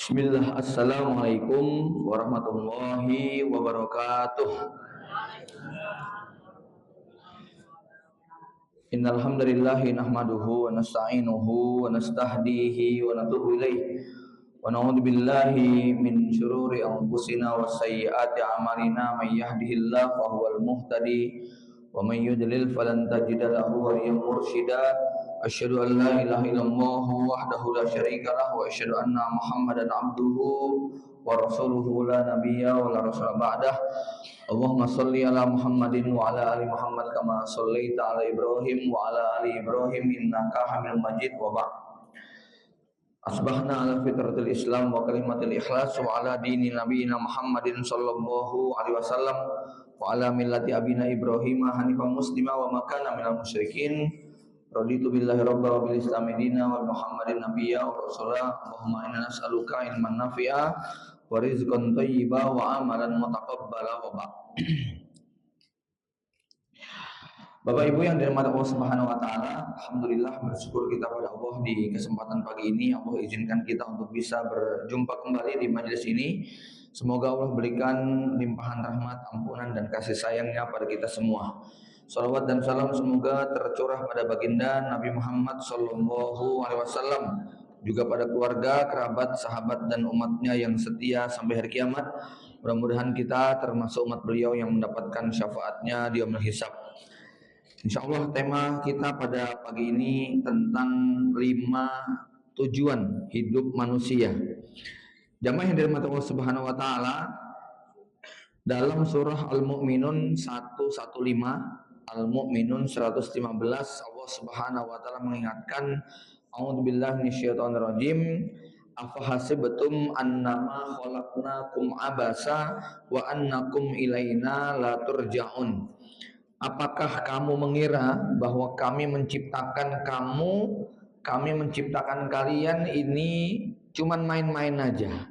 Bismillah, Assalamualaikum warahmatullahi wabarakatuh. Innal hamdalillahi nahmaduhu wa nasta'inuhu wa nastahdihi wa natubu ilaih wa na'udzu billahi min syururi anfusina wa sayyiati a'malina may yahdihillahu fahuwal muhtadi wa may yudlil falan tajida lahu waliyyan mursyida. Asyhadu an la ilaha illallah wahdahu la syarika lahu wa asyhadu anna Muhammadan abduhu wa rasuluhu la nabiyya wa la rasula ba'dah. Allahumma sholli ala Muhammadin wa ala ali Muhammad kama shallaita ala Ibrahim wa ala ali Ibrahim innaka Hamidum Majid wa ba'd. Asbahna ala fitratil Islam wa kalimatil ikhlas wa ala dini nabiyina Muhammadin sallallahu alaihi wasallam wa ala millati abina Ibrahim hanifan muslima wa ma kana minal musyrikin. Raditu billahi rabba wa bil islami dina wa Muhammadin nabiyya wa rasula. Allahumma inna nas'aluka ilman nafi'a wa rizqan thayyiba wa amalan mutaqabbala wa ba'. Bapak Ibu yang dirahmati Allah Subhanahu wa taala, alhamdulillah bersyukur kita pada Allah di kesempatan pagi ini Allah izinkan kita untuk bisa berjumpa kembali di majelis ini. Semoga Allah berikan limpahan rahmat, ampunan dan kasih sayangnya pada kita semua. Salawat dan salam semoga tercurah pada baginda Nabi Muhammad sallallahu alaihi wasallam, juga pada keluarga, kerabat, sahabat dan umatnya yang setia sampai hari kiamat. Mudah-mudahan kita termasuk umat beliau yang mendapatkan syafaatnya di yaumul hisab. Insyaallah tema kita pada pagi ini tentang 5 tujuan hidup manusia. Jamaah yang dirahmati Allah Subhanahu wa taala, dalam surah Al-Mu'minun 115, Al-Mu'minun 115, Allah Subhanahu wa taala mengingatkan, a'udzubillahi minasyaitonir rajim, afahasibtum annama khalaqnakum abasa wa annakum ilaina la turja'un. Apakah kamu mengira bahwa kami menciptakan kalian ini cuman main-main aja?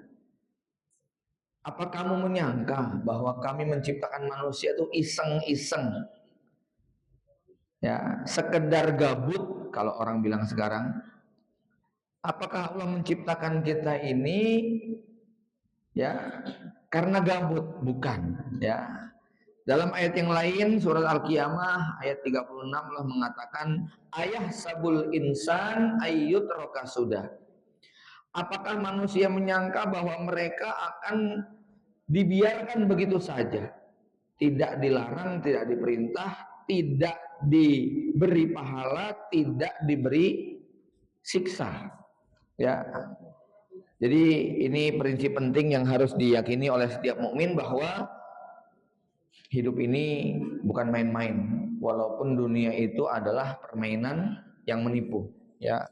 Apa kamu menyangka bahwa kami menciptakan manusia itu iseng-iseng? Ya, sekedar gabut kalau orang bilang sekarang. Apakah Allah menciptakan kita ini ya karena gabut? Bukan, ya. Dalam ayat yang lain surat Al-Qiyamah ayat 36 Allah mengatakan, ayah sabul insan ayyutraka sudah. Apakah manusia menyangka bahwa mereka akan dibiarkan begitu saja, tidak dilarang, tidak diperintah, tidak diberi pahala, tidak diberi siksa, ya. Jadi ini prinsip penting yang harus diyakini oleh setiap mukmin, bahwa hidup ini bukan main-main, walaupun dunia itu adalah permainan yang menipu, ya.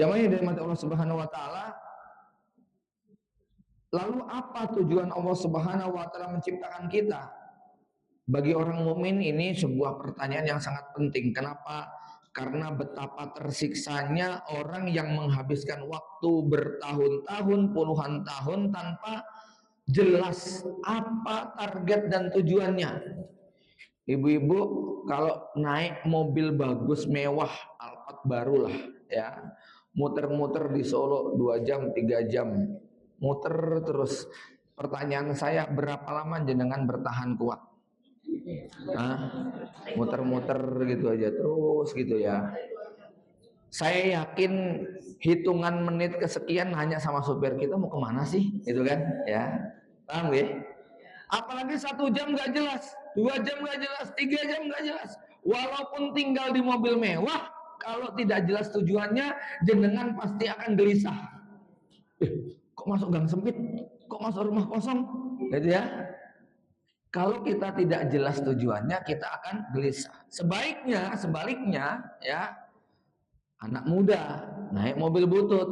Jamaah yang dirahmati Allah Subhanahu wa taala, lalu apa tujuan Allah Subhanahu wa taala menciptakan kita? Bagi orang mukmin ini sebuah pertanyaan yang sangat penting. Kenapa? Karena betapa tersiksanya orang yang menghabiskan waktu bertahun-tahun, puluhan tahun tanpa jelas apa target dan tujuannya. Ibu-ibu kalau naik mobil bagus, mewah, Alphard baru lah, ya, muter-muter di Solo 2 jam, 3 jam, muter terus. Pertanyaan saya, berapa lama jenengan bertahan kuat? Muter-muter gitu aja terus gitu, ya. Saya yakin hitungan menit kesekian hanya sama supir, kita mau kemana sih, gitu kan, ya. Paham ya? Apalagi 1 jam nggak jelas, 2 jam nggak jelas, 3 jam nggak jelas. Walaupun tinggal di mobil mewah, kalau tidak jelas tujuannya, jenengan pasti akan gelisah. Kok masuk gang sempit? Kok masuk rumah kosong? Gitu ya. Kalau kita tidak jelas tujuannya, kita akan gelisah. Sebaliknya, ya, anak muda naik mobil butut,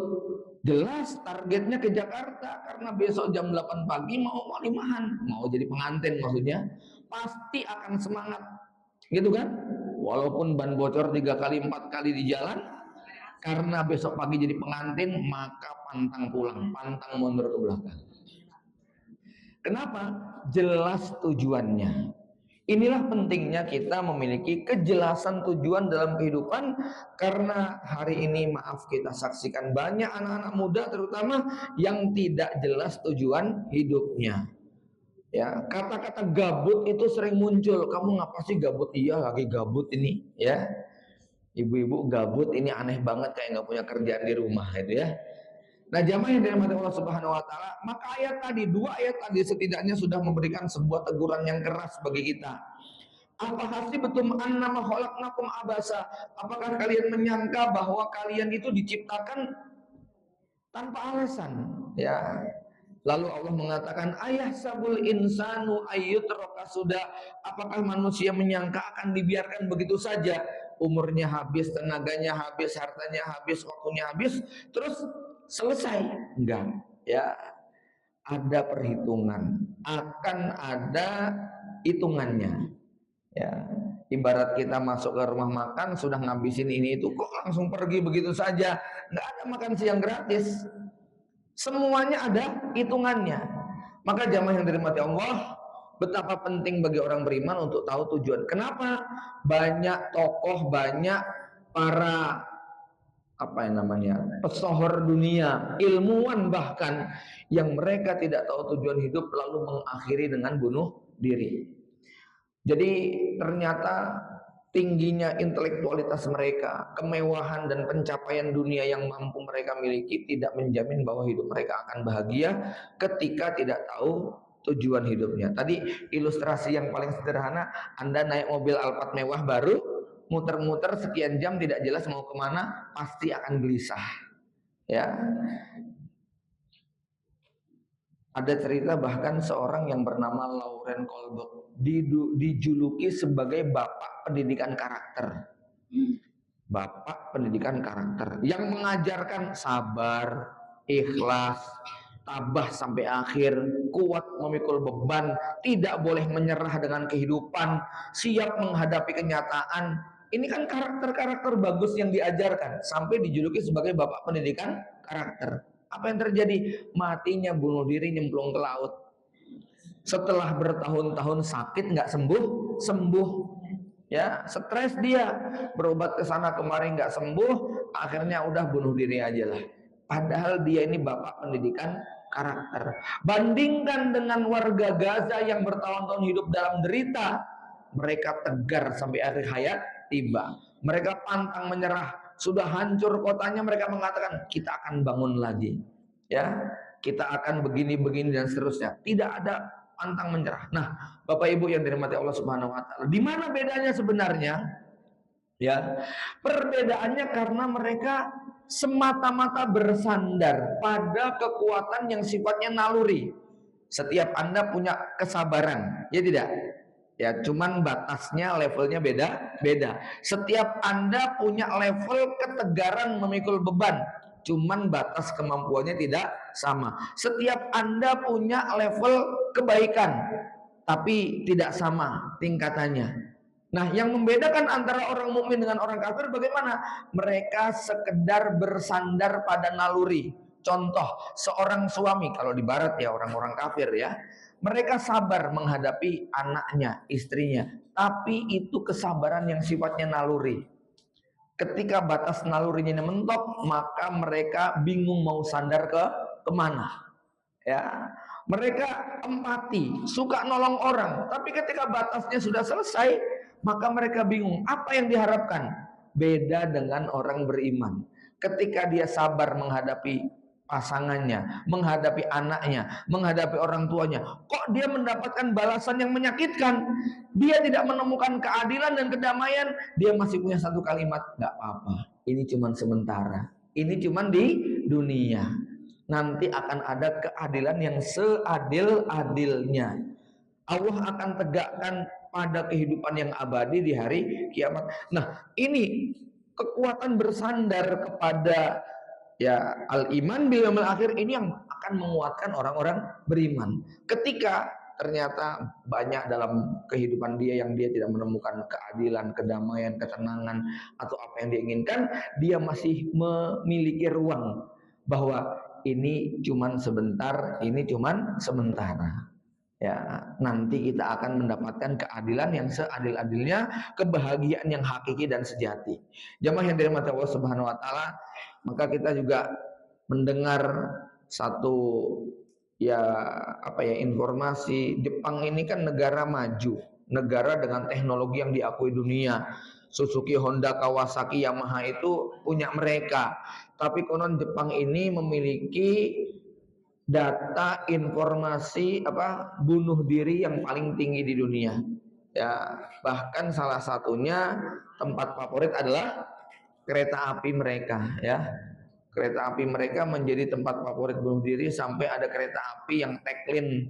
jelas targetnya ke Jakarta, karena besok jam 8 pagi mau walimahan, mau jadi pengantin maksudnya, pasti akan semangat, gitu kan? Walaupun ban bocor 3 kali 4 kali di jalan, karena besok pagi jadi pengantin, maka pantang pulang, pantang mundur ke belakang. Kenapa? Jelas tujuannya. Inilah pentingnya kita memiliki kejelasan tujuan dalam kehidupan, karena hari ini maaf kita saksikan banyak anak-anak muda terutama yang tidak jelas tujuan hidupnya. Ya, kata-kata gabut itu sering muncul. Kamu ngapa sih gabut? Iya, lagi gabut ini, ya. Ibu-ibu gabut ini aneh banget, kayak nggak punya kerjaan di rumah itu ya. Nah, jamaah yang dirahmati Allah Subhanahu wa taala, maka dua ayat tadi setidaknya sudah memberikan sebuah teguran yang keras bagi kita. Apa hasibatum annama khalaqnakum abasa? Apakah kalian menyangka bahwa kalian itu diciptakan tanpa alasan? Ya. Lalu Allah mengatakan, ayah sabul insanu ayyutraka sudah. Apakah manusia menyangka akan dibiarkan begitu saja? Umurnya habis, tenaganya habis, hartanya habis, waktunya habis, terus selesai? Enggak. Ya, ada perhitungan, akan ada hitungannya. Ya, ibarat kita masuk ke rumah makan sudah ngabisin ini itu, kok langsung pergi begitu saja? Nggak ada makan siang gratis. Semuanya ada hitungannya. Maka jamaah yang dirahmati Allah, betapa penting bagi orang beriman untuk tahu tujuan. Kenapa banyak tokoh, banyak para pesohor dunia, ilmuwan bahkan, yang mereka tidak tahu tujuan hidup lalu mengakhiri dengan bunuh diri. Jadi ternyata tingginya intelektualitas mereka, kemewahan dan pencapaian dunia yang mampu mereka miliki tidak menjamin bahwa hidup mereka akan bahagia ketika tidak tahu tujuan hidupnya. Tadi ilustrasi yang paling sederhana, Anda naik mobil Alphard mewah baru, muter-muter sekian jam tidak jelas mau kemana, pasti akan gelisah. Ya, ada cerita bahkan seorang yang bernama Lauren Kolberg dijuluki sebagai bapak pendidikan karakter. Bapak pendidikan karakter yang mengajarkan sabar, ikhlas, tabah sampai akhir, kuat memikul beban, tidak boleh menyerah dengan kehidupan, siap menghadapi kenyataan. Ini kan karakter-karakter bagus yang diajarkan, sampai dijuluki sebagai bapak pendidikan karakter. Apa yang terjadi? Matinya bunuh diri, nyemplung ke laut. Setelah bertahun-tahun sakit nggak sembuh, ya stres dia, berobat ke sana kemari nggak sembuh, akhirnya udah bunuh diri aja lah. Padahal dia ini bapak pendidikan karakter. Bandingkan dengan warga Gaza yang bertahun-tahun hidup dalam derita, mereka tegar sampai akhir hayat tiba. Mereka pantang menyerah. Sudah hancur kotanya, mereka mengatakan kita akan bangun lagi, ya kita akan begini-begini dan seterusnya. Tidak ada pantang menyerah. Nah, Bapak Ibu yang dirahmati Allah Subhanahu wa taala, di mana bedanya sebenarnya? Ya, perbedaannya karena mereka semata-mata bersandar pada kekuatan yang sifatnya naluri. Setiap Anda punya kesabaran, ya tidak? Ya, cuman batasnya, levelnya beda. Setiap Anda punya level ketegaran memikul beban, cuman batas kemampuannya tidak sama. Setiap Anda punya level kebaikan, tapi tidak sama tingkatannya. Nah, yang membedakan antara orang mukmin dengan orang kafir bagaimana? Mereka sekedar bersandar pada naluri. Contoh, seorang suami, kalau di barat ya orang-orang kafir ya, mereka sabar menghadapi anaknya, istrinya, tapi itu kesabaran yang sifatnya naluri. Ketika batas nalurinya mentok, maka mereka bingung mau sandar kemana. Ya, mereka empati, suka nolong orang, tapi ketika batasnya sudah selesai, maka mereka bingung apa yang diharapkan. Beda dengan orang beriman. Ketika dia sabar menghadapi pasangannya, menghadapi anaknya, menghadapi orang tuanya, kok dia mendapatkan balasan yang menyakitkan? Dia tidak menemukan keadilan dan kedamaian. Dia masih punya satu kalimat, nggak apa-apa, ini cuma sementara, ini cuma di dunia. Nanti akan ada keadilan yang seadil-adilnya. Allah akan tegakkan pada kehidupan yang abadi di hari kiamat. Nah, ini kekuatan bersandar kepada ya al-iman bil yaumil akhir ini yang akan menguatkan orang-orang beriman. Ketika ternyata banyak dalam kehidupan dia yang dia tidak menemukan keadilan, kedamaian, ketenangan atau apa yang dia inginkan, dia masih memiliki ruang bahwa ini cuman sebentar, ini cuman sementara. Ya, nanti kita akan mendapatkan keadilan yang seadil-adilnya, kebahagiaan yang hakiki dan sejati. Jamaah yang dirahmati Allah Subhanahu wa taala, maka kita juga mendengar satu ya informasi. Jepang ini kan negara maju, negara dengan teknologi yang diakui dunia. Suzuki, Honda, Kawasaki, Yamaha itu punya mereka. Tapi konon Jepang ini memiliki data informasi bunuh diri yang paling tinggi di dunia. Ya, bahkan salah satunya tempat favorit adalah kereta api mereka, ya. Kereta api mereka menjadi tempat favorit bunuh diri, sampai ada kereta api yang tagline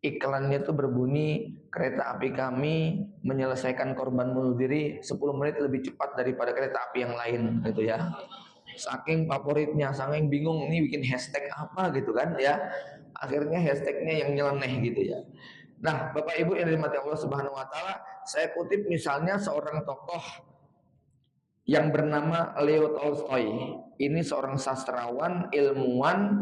iklannya itu berbunyi, kereta api kami menyelesaikan korban bunuh diri 10 menit lebih cepat daripada kereta api yang lain, gitu ya. Saking favoritnya, saking bingung ini bikin hashtag apa gitu kan ya. Akhirnya hashtagnya yang nyeleneh gitu ya. Nah, Bapak Ibu yang dirahmati Allah Subhanahu wa taala, saya kutip misalnya seorang tokoh yang bernama Leo Tolstoy. Ini seorang sastrawan, ilmuwan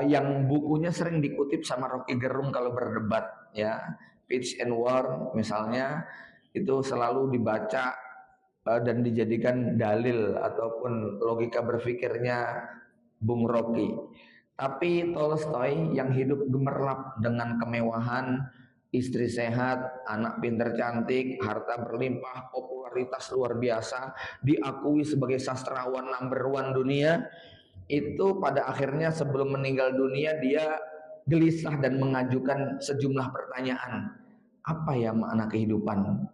yang bukunya sering dikutip sama Rocky Gerung kalau berdebat ya. Pitch and War misalnya itu selalu dibaca dan dijadikan dalil ataupun logika berpikirnya Bung Rocky. Tapi Tolstoy yang hidup gemerlap dengan kemewahan, istri sehat, anak pinter cantik, harta berlimpah, popularitas luar biasa, diakui sebagai sastrawan number one dunia, itu pada akhirnya sebelum meninggal dunia dia gelisah dan mengajukan sejumlah pertanyaan. Apa ya makna kehidupan?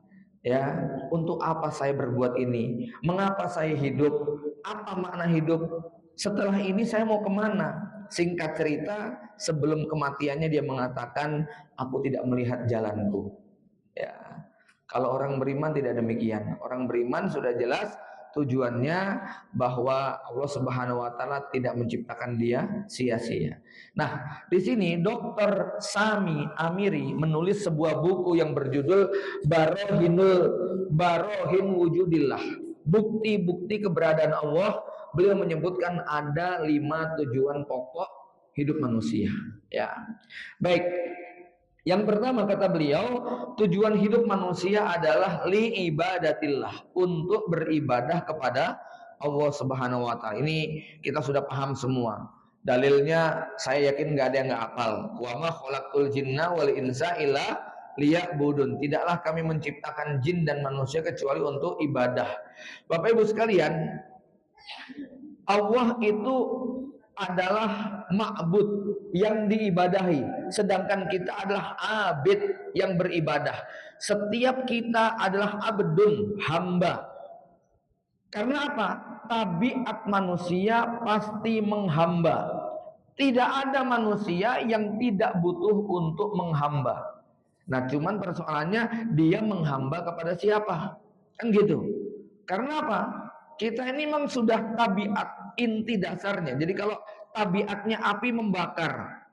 Ya, untuk apa saya berbuat ini? Mengapa saya hidup? Apa makna hidup? Setelah ini saya mau kemana? Singkat cerita, sebelum kematiannya dia mengatakan, aku tidak melihat jalanku. Ya, kalau orang beriman tidak demikian. Orang beriman sudah jelas tujuannya, bahwa Allah Subhanahu wa taala tidak menciptakan dia sia-sia. Nah, di sini Dr. Sami Amiri menulis sebuah buku yang berjudul Barohin Wujudillah. Bukti-bukti keberadaan Allah. Beliau menyebutkan ada 5 tujuan pokok hidup manusia. Ya. Baik. Yang pertama kata beliau, tujuan hidup manusia adalah li ibadatillah, untuk beribadah kepada Allah Subhanahu wa taala. Ini kita sudah paham semua. Dalilnya saya yakin nggak ada yang nggak hafal. Wa ma khalaqtul jinna wal insa illa liya'budun. Tidaklah kami menciptakan jin dan manusia kecuali untuk ibadah. Bapak Ibu sekalian, Allah itu adalah ma'bud yang diibadahi, sedangkan kita adalah abid yang beribadah. Setiap kita adalah abdun, hamba. Karena apa? Tabiat manusia pasti menghamba. Tidak ada manusia yang tidak butuh untuk menghamba. Nah, cuman persoalannya dia menghamba kepada siapa? Kan gitu. Karena apa? Kita ini memang sudah tabiat inti dasarnya. Jadi kalau tabiatnya api membakar,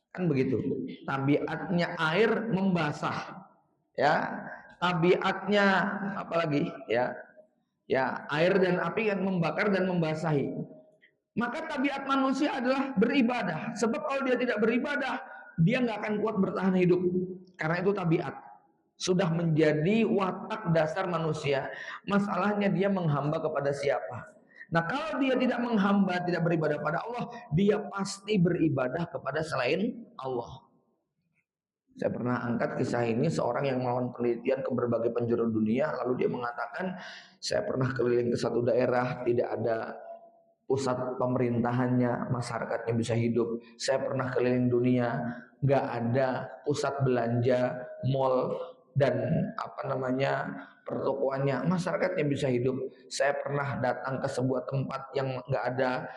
kan begitu. Tabiatnya air membasah, ya. Tabiatnya apa lagi? Ya, ya, air dan api kan membakar dan membasahi. Maka tabiat manusia adalah beribadah. Sebab kalau dia tidak beribadah, dia nggak akan kuat bertahan hidup. Karena itu tabiat. Sudah menjadi watak dasar manusia. Masalahnya dia menghamba kepada siapa? Nah, kalau dia tidak menghamba, tidak beribadah pada Allah, dia pasti beribadah kepada selain Allah. Saya pernah angkat kisah ini, seorang yang melakukan penelitian ke berbagai penjuru dunia, lalu dia mengatakan, saya pernah keliling ke satu daerah, tidak ada pusat pemerintahannya, masyarakatnya bisa hidup. Saya pernah keliling dunia, nggak ada pusat belanja, mall dan pertokoannya, masyarakatnya bisa hidup. Saya pernah datang ke sebuah tempat yang nggak ada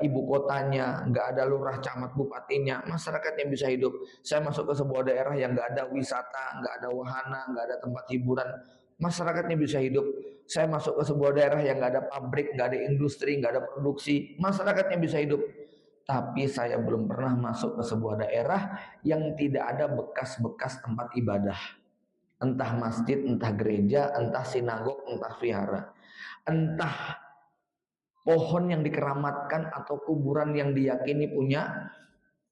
ibu kotanya, nggak ada lurah, camat, bupatinya, masyarakatnya bisa hidup. Saya masuk ke sebuah daerah yang nggak ada wisata, nggak ada wahana, nggak ada tempat hiburan, masyarakatnya bisa hidup. Saya masuk ke sebuah daerah yang nggak ada pabrik, nggak ada industri, nggak ada produksi, masyarakatnya bisa hidup. Tapi saya belum pernah masuk ke sebuah daerah yang tidak ada bekas-bekas tempat ibadah, entah masjid, entah gereja, entah sinagog, entah vihara, entah pohon yang dikeramatkan atau kuburan yang diyakini punya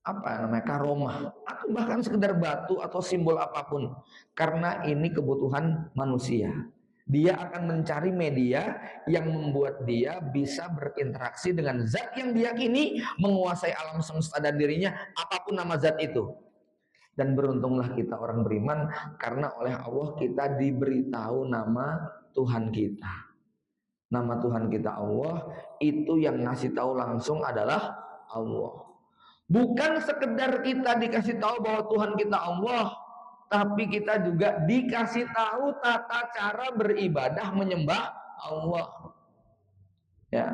apa namanya, karomah atau bahkan sekedar batu atau simbol apapun, karena ini kebutuhan manusia. Dia akan mencari media yang membuat dia bisa berinteraksi dengan zat yang diyakini menguasai alam semesta dan dirinya, apapun nama zat itu. Dan beruntunglah kita orang beriman, karena oleh Allah kita diberitahu nama Tuhan kita. Nama Tuhan kita Allah, itu yang ngasih tahu langsung adalah Allah. Bukan sekedar kita dikasih tahu bahwa Tuhan kita Allah, tapi kita juga dikasih tahu tata cara beribadah menyembah Allah. Ya.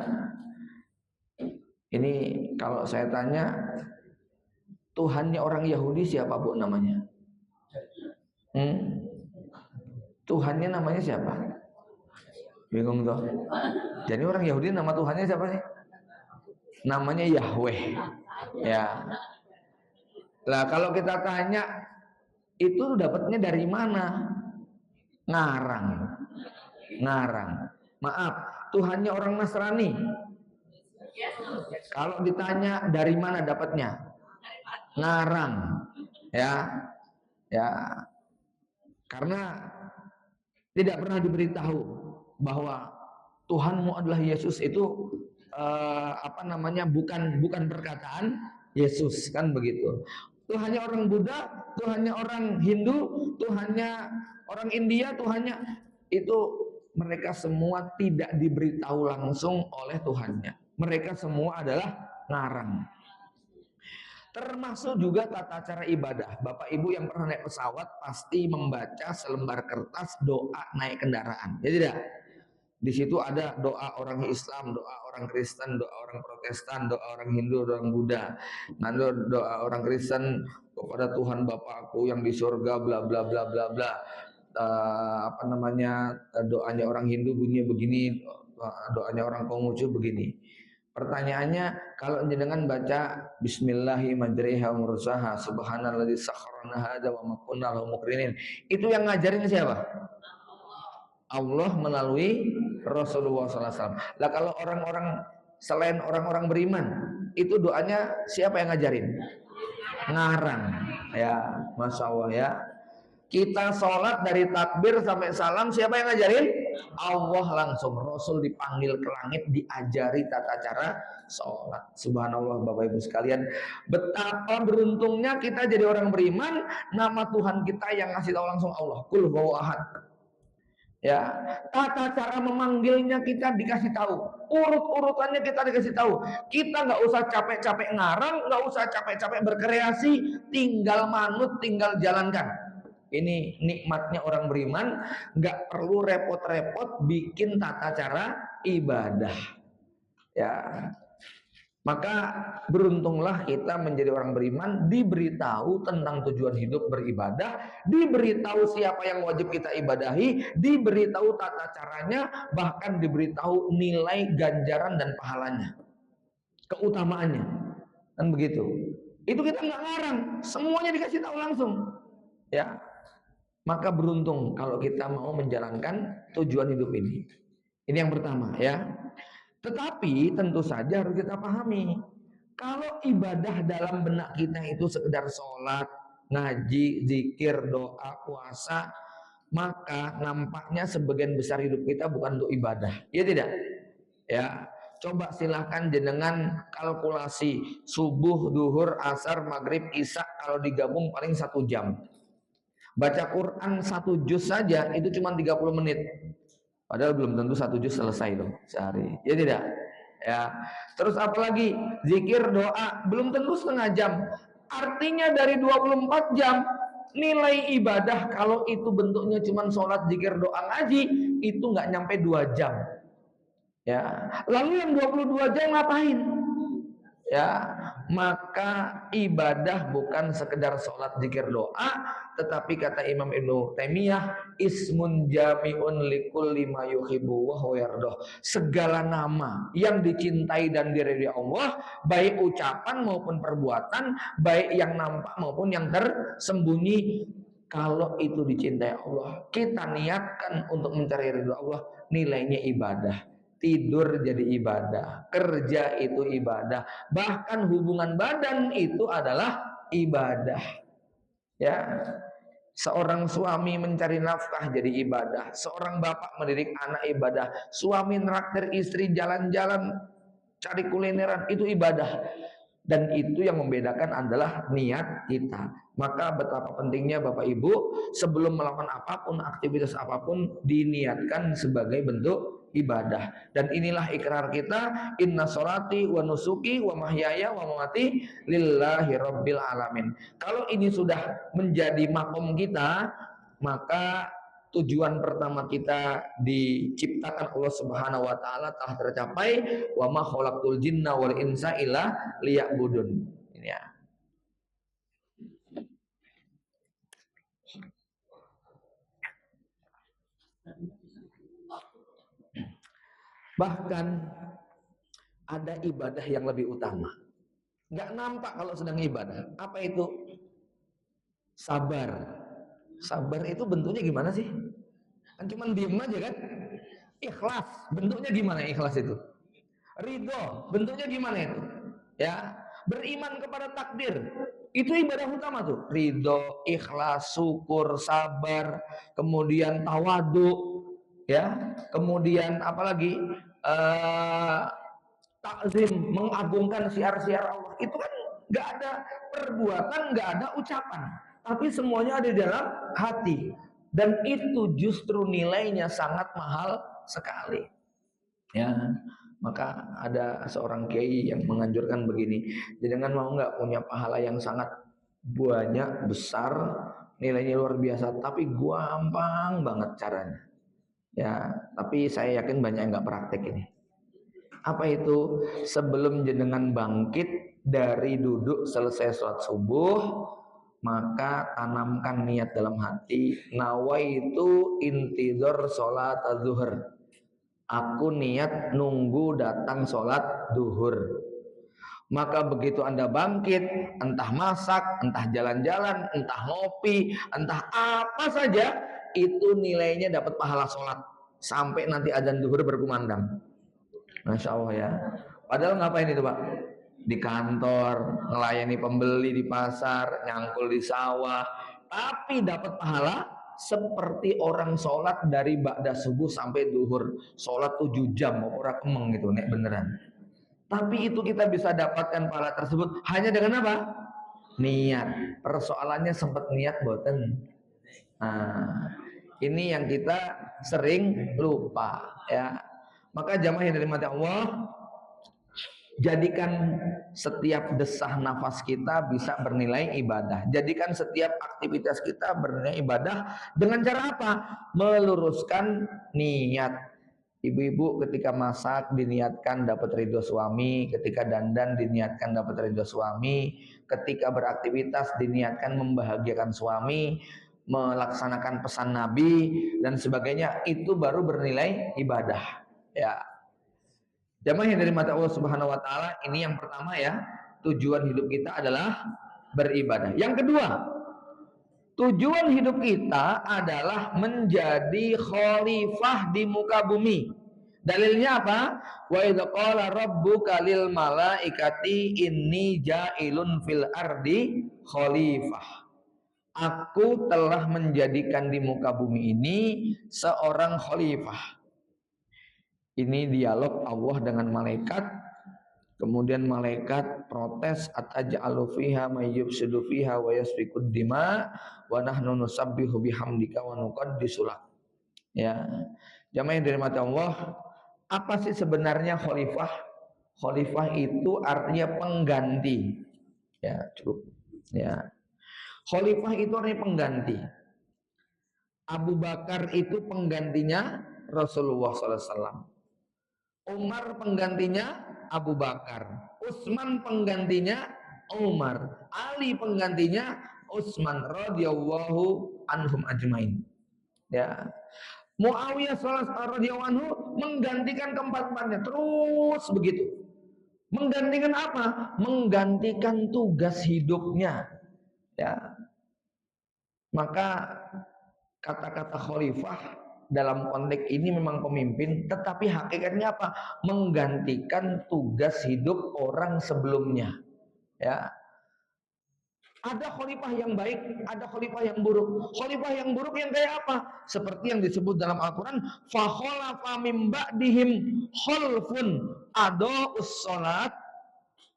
Ini kalau saya tanya, Tuhannya orang Yahudi siapa, Bu, namanya? Tuhannya namanya siapa? Bingung toh? Jadi orang Yahudi nama Tuhannya siapa sih? Namanya Yahweh. Ya. Lah kalau kita tanya, itu dapatnya dari mana? Ngarang. Maaf, Tuhannya orang Nasrani. Kalau ditanya dari mana dapatnya? Ngarang. Ya. Karena tidak pernah diberitahu bahwa Tuhanmu adalah Yesus itu bukan perkataan Yesus, kan begitu. Tuhannya orang Buddha, Tuhannya orang Hindu, Tuhannya orang India, Tuhannya itu, mereka semua tidak diberitahu langsung oleh Tuhannya. Mereka semua adalah ngarang. Termasuk juga tata cara ibadah. Bapak Ibu yang pernah naik pesawat pasti membaca selembar kertas doa naik kendaraan, ya tidak? Di situ ada doa orang Islam, doa orang Kristen, doa orang Protestan, doa orang Hindu, doa orang Buddha. Nanti doa orang Kristen kepada Tuhan Bapakku yang di surga, bla bla bla bla bla. Doanya orang Hindu bunyinya begini, doanya orang Konghucu begini. Pertanyaannya, kalau jenengan baca Bismillahirrahmanirrahim, Subhanalladzi sakhkhara hadza wa ma kunna lahu muqrinin, itu yang ngajarin siapa? Allah melalui Rasulullah SAW. Lah kalau orang-orang selain orang-orang beriman, itu doanya siapa yang ngajarin? Ngarang. Ya, Masya Allah ya. Kita sholat dari takbir sampai salam, siapa yang ngajarin? Allah langsung. Rasul dipanggil ke langit, diajari tata cara sholat. Subhanallah Bapak Ibu sekalian, betapa beruntungnya kita jadi orang beriman. Nama Tuhan kita yang ngasih tahu langsung Allah. Qul huwallahu ahad. Ya, tata cara memanggilnya kita dikasih tahu, urut-urutannya kita dikasih tahu. Kita nggak usah capek-capek ngarang, nggak usah capek-capek berkreasi, tinggal manut, tinggal jalankan. Ini nikmatnya orang beriman, nggak perlu repot-repot bikin tata cara ibadah. Ya, maka beruntunglah kita menjadi orang beriman, diberitahu tentang tujuan hidup beribadah, diberitahu siapa yang wajib kita ibadahi, diberitahu tata caranya, bahkan diberitahu nilai ganjaran dan pahalanya, keutamaannya, kan begitu. Itu kita nggak ngarang, semuanya dikasih tahu langsung. Ya, maka beruntung kalau kita mau menjalankan tujuan hidup ini. Ini yang pertama ya. Tetapi tentu saja harus kita pahami, kalau ibadah dalam benak kita itu sekedar sholat, ngaji, zikir, doa, puasa, maka nampaknya sebagian besar hidup kita bukan untuk ibadah. Ya tidak? Ya, coba silahkan jenengan kalkulasi subuh, duhur, asar, maghrib, isya, kalau digabung paling 1 jam. Baca Quran 1 juz saja itu cuma 30 menit. Padahal belum tentu 1 juz selesai loh sehari. Ya tidak? Ya. Terus apalagi zikir, doa belum tentu setengah jam. Artinya dari 24 jam nilai ibadah kalau itu bentuknya cuma sholat, zikir, doa, ngaji itu nggak nyampe 2 jam. Ya. Lalu yang 22 jam ngapain? Ya, maka ibadah bukan sekedar sholat, zikir, doa, tetapi kata Imam Ibnu Taimiyah, ismun jami'un likulli ma yuhibbu wa huwa yardah. Segala nama yang dicintai dan diridhai Allah, baik ucapan maupun perbuatan, baik yang nampak maupun yang tersembunyi, kalau itu dicintai Allah, kita niatkan untuk mencari ridho Allah, nilainya ibadah. tidur jadi ibadah, kerja itu ibadah, bahkan hubungan badan itu adalah ibadah. Ya, seorang suami mencari nafkah jadi ibadah, seorang bapak mendidik anak ibadah, suami nraktir istri jalan-jalan cari kulineran itu ibadah. Dan itu yang membedakan adalah niat kita. Maka betapa pentingnya Bapak Ibu sebelum melakukan apapun, aktivitas apapun, diniatkan sebagai bentuk ibadah. Dan inilah ikrar kita, inna sholati wa nusuki wa mahyaya wa mamati lillahi rabbil alamin. Kalau ini sudah menjadi makom kita, maka tujuan pertama kita diciptakan Allah Subhanahu wa taala telah tercapai. Wa ma khalaqtul jinna wal insa illa liya'budun. Ini ya. Bahkan ada ibadah yang lebih utama. Nggak nampak kalau sedang ibadah. Apa itu? Sabar. Sabar itu bentuknya gimana sih? Kan cuma diem aja kan? Ikhlas, bentuknya gimana ikhlas itu? Ridho, bentuknya gimana itu? Ya, beriman kepada takdir. Itu ibadah utama tuh. Ridho, ikhlas, syukur, sabar, kemudian tawadu, ya, kemudian apalagi takzim, mengagungkan siar-siar Allah. Itu kan nggak ada perbuatan, nggak ada ucapan, tapi semuanya ada di dalam hati. Dan itu justru nilainya sangat mahal sekali. Ya, maka ada seorang kiai yang menganjurkan begini, jangan mau nggak punya pahala yang sangat banyak, besar, nilainya luar biasa, tapi gampang banget caranya. Ya, tapi saya yakin banyak yang nggak praktek ini. Apa itu? Sebelum jenengan bangkit dari duduk selesai sholat subuh, maka tanamkan niat dalam hati, nawaitu intidor sholat zuhur. Aku niat nunggu datang sholat duhur. Maka begitu Anda bangkit, entah masak, entah jalan-jalan, entah ngopi, entah apa saja, itu nilainya dapat pahala sholat sampai nanti azan duhur berkumandang. Masya Allah ya. Padahal ngapain itu Pak? Di kantor, melayani pembeli di pasar, nyangkul di sawah, tapi dapat pahala seperti orang sholat dari ba'da subuh sampai duhur. Sholat 7 jam, orang kemeng gitu, nek beneran. Tapi itu kita bisa dapatkan pahala tersebut hanya dengan apa? Niat. Persoalannya sempat niat boten. Nah, ini yang kita sering lupa ya. Maka jamaah yang dirahmati Allah, jadikan setiap desah nafas kita bisa bernilai ibadah. Jadikan setiap aktivitas kita bernilai ibadah dengan cara apa? Meluruskan niat. Ibu-ibu ketika masak diniatkan dapat ridho suami, ketika dandan diniatkan dapat ridho suami, ketika beraktivitas diniatkan membahagiakan suami, melaksanakan pesan Nabi dan sebagainya, itu baru bernilai ibadah. Ya. Jamaah yang dari mata Allah Subhanahu wa taala, ini yang pertama ya, tujuan hidup kita adalah beribadah. Yang kedua, tujuan hidup kita adalah menjadi khalifah di muka bumi. Dalilnya apa? Wa idza qala rabbuka lil malaikati inni ja'ilun fil ardi khalifah. Aku telah menjadikan di muka bumi ini seorang khalifah. Ini dialog Allah dengan malaikat. Kemudian malaikat protes, ataj'alu fiha may yufsidu fiha wa yasfikud dima wa nahnu nusabbihu bihamdika wa nuqaddisu lak. Ya. Jamaah yang dirahmati Allah, apa sih sebenarnya khalifah? Khalifah itu artinya pengganti. Ya, cukup. Ya. Khalifah itu artinya pengganti. Abu Bakar itu penggantinya Rasulullah SAW. Umar penggantinya Abu Bakar, Utsman penggantinya Umar, Ali penggantinya Utsman radhiyallahu anhum ajmain. Ya. Muawiyah radhiyallahu anhu menggantikan keempat-empatnya terus begitu. Menggantikan apa? Menggantikan tugas hidupnya. Ya. Maka kata-kata khalifah dalam konteks ini memang pemimpin, tetapi hakikatnya apa? Menggantikan tugas hidup orang sebelumnya. Ya, ada khalifah yang baik, ada khalifah yang buruk. Khalifah yang buruk yang kayak apa? Seperti yang disebut dalam Al-Quran, fa khalafa mim ba'dihim khalfun adaa'us shalat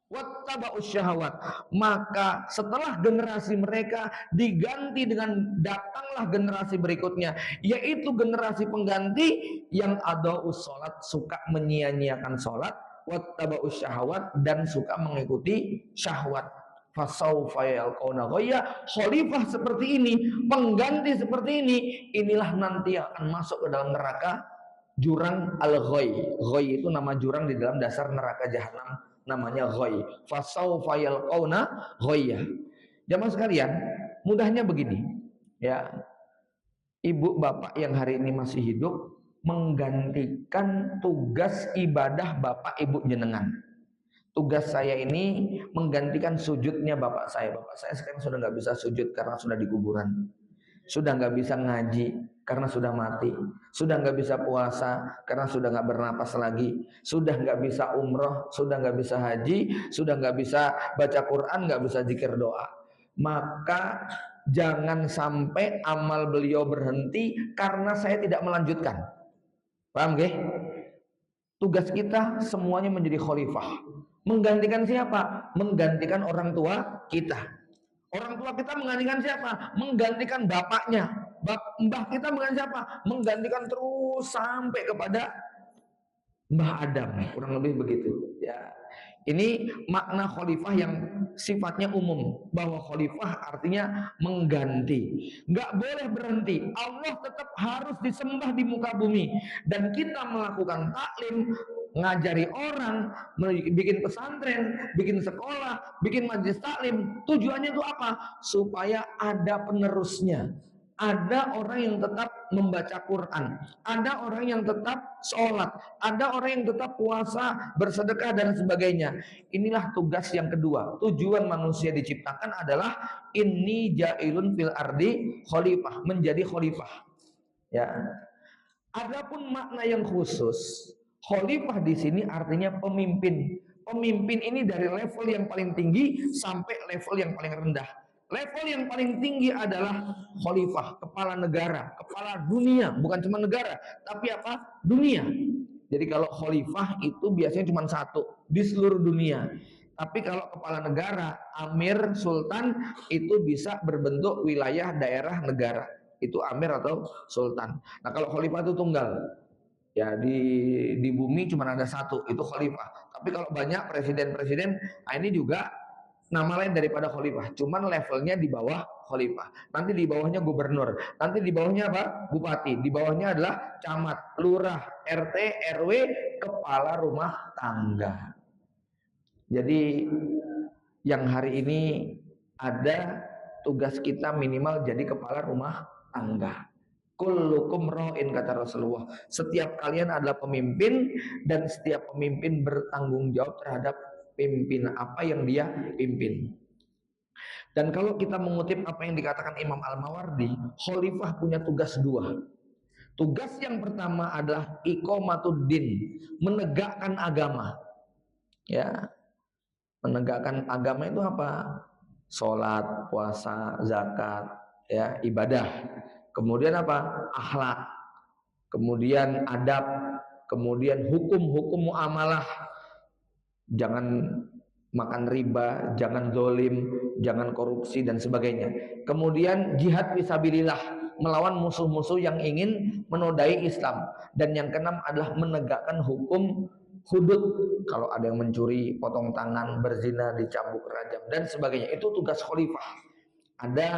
wattaba'us syahawat. Maka setelah generasi mereka diganti dengan datanglah generasi berikutnya, yaitu generasi pengganti yang adaa'us shalat, suka menyia-nyiakan salat, wattaba'us syahawat, dan suka mengikuti syahwat. Fasaufa yalqauna ghayya. Khalifah seperti ini, pengganti seperti ini, inilah nanti yang akan masuk ke dalam neraka jurang al-ghayy. Ghayy itu nama jurang di dalam dasar neraka jahanam, namanya ghayy. Fasaufa yalqauna ghayya. Jamaah sekalian, mudahnya begini, ya. Ibu bapak yang hari ini masih hidup menggantikan tugas ibadah bapak ibu jenengan. Tugas saya ini menggantikan sujudnya bapak saya. Bapak saya sekarang sudah nggak bisa sujud karena sudah di kuburan. Sudah nggak bisa ngaji karena sudah mati. Sudah nggak bisa puasa karena sudah nggak bernapas lagi. Sudah nggak bisa umroh, sudah nggak bisa haji, sudah nggak bisa baca Quran, nggak bisa zikir doa. Maka jangan sampai amal beliau berhenti karena saya tidak melanjutkan. Paham gak? Tugas kita semuanya menjadi khalifah. Menggantikan siapa? Menggantikan orang tua kita. Orang tua kita menggantikan siapa? Menggantikan bapaknya. Mbah kita menggantikan siapa? Menggantikan terus sampai kepada Mbah Adam. Kurang lebih begitu. Ya. Ini makna khalifah yang sifatnya umum, bahwa khalifah artinya mengganti. Nggak boleh berhenti. Allah tetap harus disembah di muka bumi, dan kita melakukan taklim, ngajari orang, bikin pesantren, bikin sekolah, bikin majelis taklim. Tujuannya itu apa? Supaya ada penerusnya. Ada orang yang tetap membaca Quran, ada orang yang tetap sholat, ada orang yang tetap puasa, bersedekah, dan sebagainya. Inilah tugas yang kedua. Tujuan manusia diciptakan adalah inni ja'ilun fil ardi khalifah, menjadi khalifah. Ya. Adapun makna yang khusus, khalifah di sini artinya pemimpin. Pemimpin ini dari level yang paling tinggi sampai level yang paling rendah. Level yang paling tinggi adalah khalifah, kepala negara, kepala dunia, bukan cuma negara, tapi apa? Dunia. Jadi kalau khalifah itu biasanya cuma satu di seluruh dunia. Tapi kalau kepala negara, amir, sultan, itu bisa berbentuk wilayah, daerah, negara. Itu amir atau sultan. Nah kalau khalifah itu tunggal. Ya di bumi cuma ada satu, itu khalifah. Tapi kalau banyak presiden-presiden, nah ini juga nama lain daripada khalifah, cuman levelnya di bawah khalifah. Nanti di bawahnya gubernur, nanti di bawahnya apa? Bupati, di bawahnya adalah camat, lurah, RT, RW, kepala rumah tangga. Jadi yang hari ini ada tugas kita minimal jadi kepala rumah tangga. Kullukum ra'in, kata Rasulullah. Setiap kalian adalah pemimpin, dan setiap pemimpin bertanggung jawab terhadap pimpin apa yang dia pimpin. Dan kalau kita mengutip apa yang dikatakan Imam Al-Mawardi, khalifah punya tugas dua. Tugas yang pertama adalah iqamatuddin, menegakkan agama. Ya, menegakkan agama itu apa? Salat, puasa, zakat, ya, ibadah. Kemudian apa? Akhlak. Kemudian adab, kemudian hukum-hukum muamalah. Jangan makan riba, jangan zolim, jangan korupsi, dan sebagainya. Kemudian jihad fisabilillah, melawan musuh-musuh yang ingin menodai Islam. Dan yang keenam adalah menegakkan hukum hudud. Kalau ada yang mencuri, potong tangan, berzina, dicambuk, rajam, dan sebagainya. Itu tugas khalifah. Ada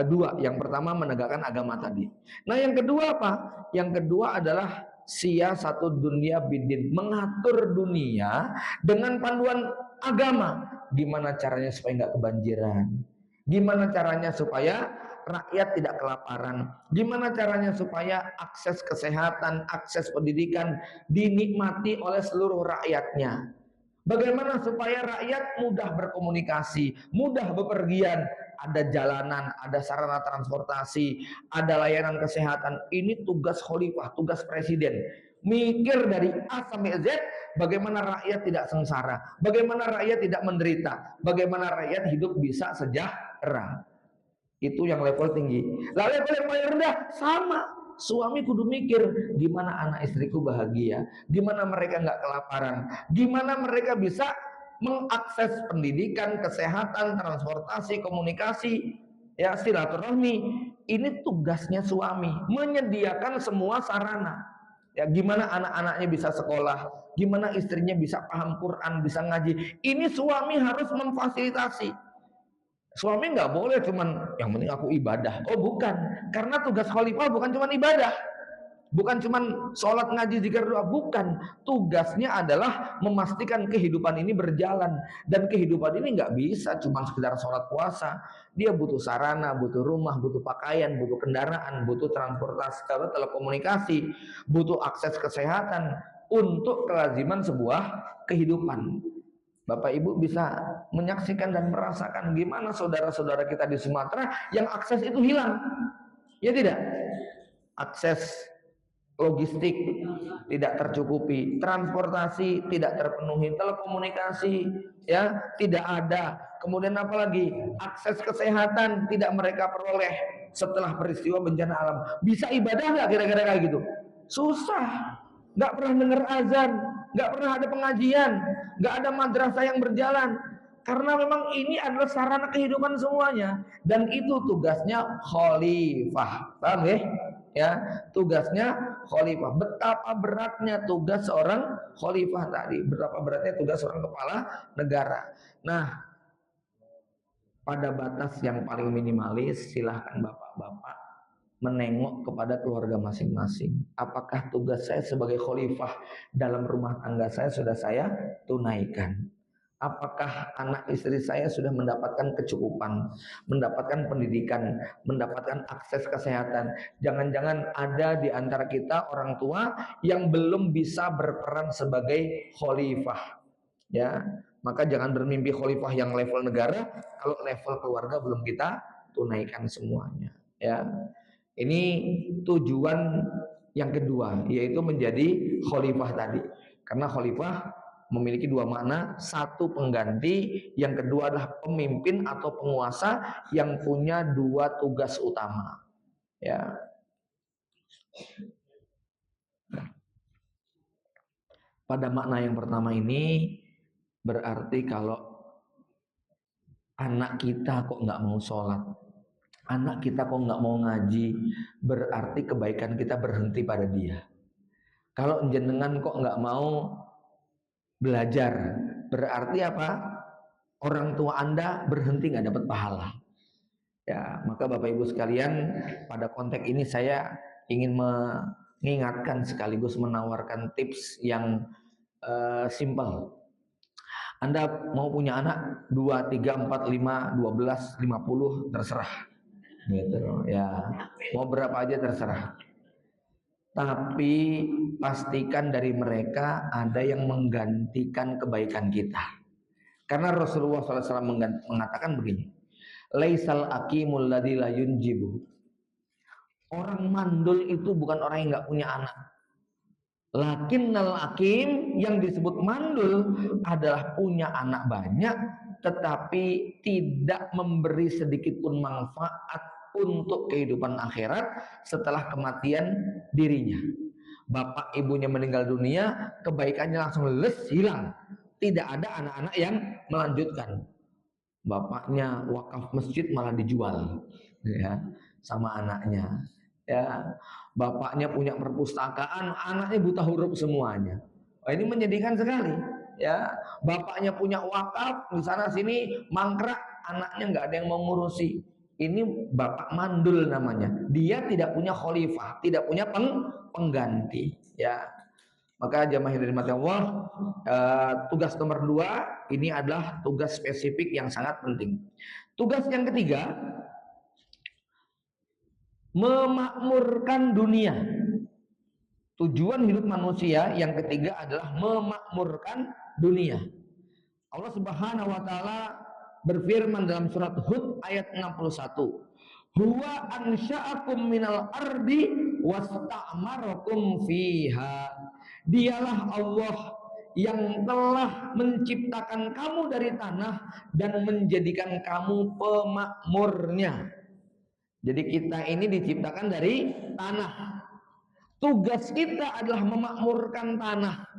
dua. Yang pertama menegakkan agama tadi. Nah yang kedua apa? Yang kedua adalah siyasatu dunia bidin, mengatur dunia dengan panduan agama. Gimana caranya supaya nggak kebanjiran? Gimana caranya supaya rakyat tidak kelaparan? Gimana caranya supaya akses kesehatan, akses pendidikan dinikmati oleh seluruh rakyatnya? Bagaimana supaya rakyat mudah berkomunikasi, mudah bepergian, ada jalanan, ada sarana transportasi, ada layanan kesehatan. Ini tugas khalifah, tugas presiden. Mikir dari A sampai Z, bagaimana rakyat tidak sengsara, bagaimana rakyat tidak menderita, bagaimana rakyat hidup bisa sejahtera. Itu yang level tinggi. Lalu level yang paling rendah sama. Suami kudu mikir gimana anak istriku bahagia, gimana mereka nggak kelaparan, gimana mereka bisa mengakses pendidikan, kesehatan, transportasi, komunikasi, ya silaturahmi. Ini tugasnya suami, menyediakan semua sarana. Ya, gimana anak-anaknya bisa sekolah, gimana istrinya bisa paham Quran, bisa ngaji. Ini suami harus memfasilitasi. Suami nggak boleh cuman yang penting aku ibadah. Oh bukan, karena tugas khalifah bukan cuman ibadah, bukan cuman sholat ngaji zikir doa, bukan. Tugasnya adalah memastikan kehidupan ini berjalan, dan kehidupan ini nggak bisa cuma sekedar sholat puasa. Dia butuh sarana, butuh rumah, butuh pakaian, butuh kendaraan, butuh transportasi, telekomunikasi, butuh akses kesehatan untuk kelaziman sebuah kehidupan. Bapak Ibu bisa menyaksikan dan merasakan gimana saudara-saudara kita di Sumatera yang akses itu hilang. Ya tidak? Akses logistik tidak tercukupi, transportasi tidak terpenuhi, telekomunikasi ya tidak ada. Kemudian apalagi akses kesehatan tidak mereka peroleh setelah peristiwa bencana alam. Bisa ibadah nggak kira-kira kayak gitu? Susah. Nggak pernah dengar azan, nggak pernah ada pengajian, nggak ada madrasah yang berjalan, karena memang ini adalah sarana kehidupan semuanya, dan itu tugasnya khalifah. Paham ya? Ya, tugasnya khalifah. Betapa beratnya tugas seorang khalifah tadi, betapa beratnya tugas seorang kepala negara. Nah, pada batas yang paling minimalis, silahkan bapak-bapak menengok kepada keluarga masing-masing. Apakah tugas saya sebagai khalifah dalam rumah tangga saya sudah saya tunaikan? Apakah anak istri saya sudah mendapatkan kecukupan, mendapatkan pendidikan, mendapatkan akses kesehatan? Jangan-jangan ada di antara kita orang tua yang belum bisa berperan sebagai khalifah. Ya, maka jangan bermimpi khalifah yang level negara kalau level keluarga belum kita tunaikan semuanya. Ya. Ini tujuan yang kedua, yaitu menjadi khalifah tadi. Karena khalifah memiliki dua makna, satu pengganti, yang kedua adalah pemimpin atau penguasa yang punya dua tugas utama. Ya. Pada makna yang pertama ini berarti kalau anak kita kok nggak mau sholat, anak kita kok nggak mau ngaji, berarti kebaikan kita berhenti pada dia. Kalau jenengan kok nggak mau belajar, berarti apa? Orang tua Anda berhenti nggak dapat pahala. Ya, maka Bapak Ibu sekalian, pada konteks ini saya ingin mengingatkan sekaligus menawarkan tips yang simpel. Anda mau punya anak 2, 3, 4, 5, 12, 50 terserah. Gitu ya, mau berapa aja terserah, tapi pastikan dari mereka ada yang menggantikan kebaikan kita, karena Rasulullah SAW mengatakan begini, laisal aqimul ladzi la yunjibu. Orang mandul itu bukan orang yang nggak punya anak, lakinnal aqim, yang disebut mandul adalah punya anak banyak tetapi tidak memberi sedikit pun manfaat untuk kehidupan akhirat setelah kematian dirinya. Bapak ibunya meninggal dunia, kebaikannya langsung hilang. Tidak ada anak-anak yang melanjutkan. Bapaknya wakaf masjid malah dijual, ya, sama anaknya. Ya, bapaknya punya perpustakaan, anaknya buta huruf semuanya. Wah, ini menyedihkan sekali. Ya, bapaknya punya wakaf di sana sini mangkrak, anaknya nggak ada yang mau ngurusi. Ini bapak mandul namanya. Dia tidak punya khalifah, tidak punya pengganti. Ya, maka jamaah yang dirahmati Allah, tugas nomor 2 ini adalah tugas spesifik yang sangat penting. Tugas yang ketiga, memakmurkan dunia. Tujuan hidup manusia yang ketiga adalah memakmurkan dunia. Allah Subhanahu wa taala berfirman dalam surat Hud ayat 61, huwa ansha'akum minal ardi wasta'marakum fiha. Dialah Allah yang telah menciptakan kamu dari tanah dan menjadikan kamu pemakmurnya. Jadi kita ini diciptakan dari tanah. Tugas kita adalah memakmurkan tanah.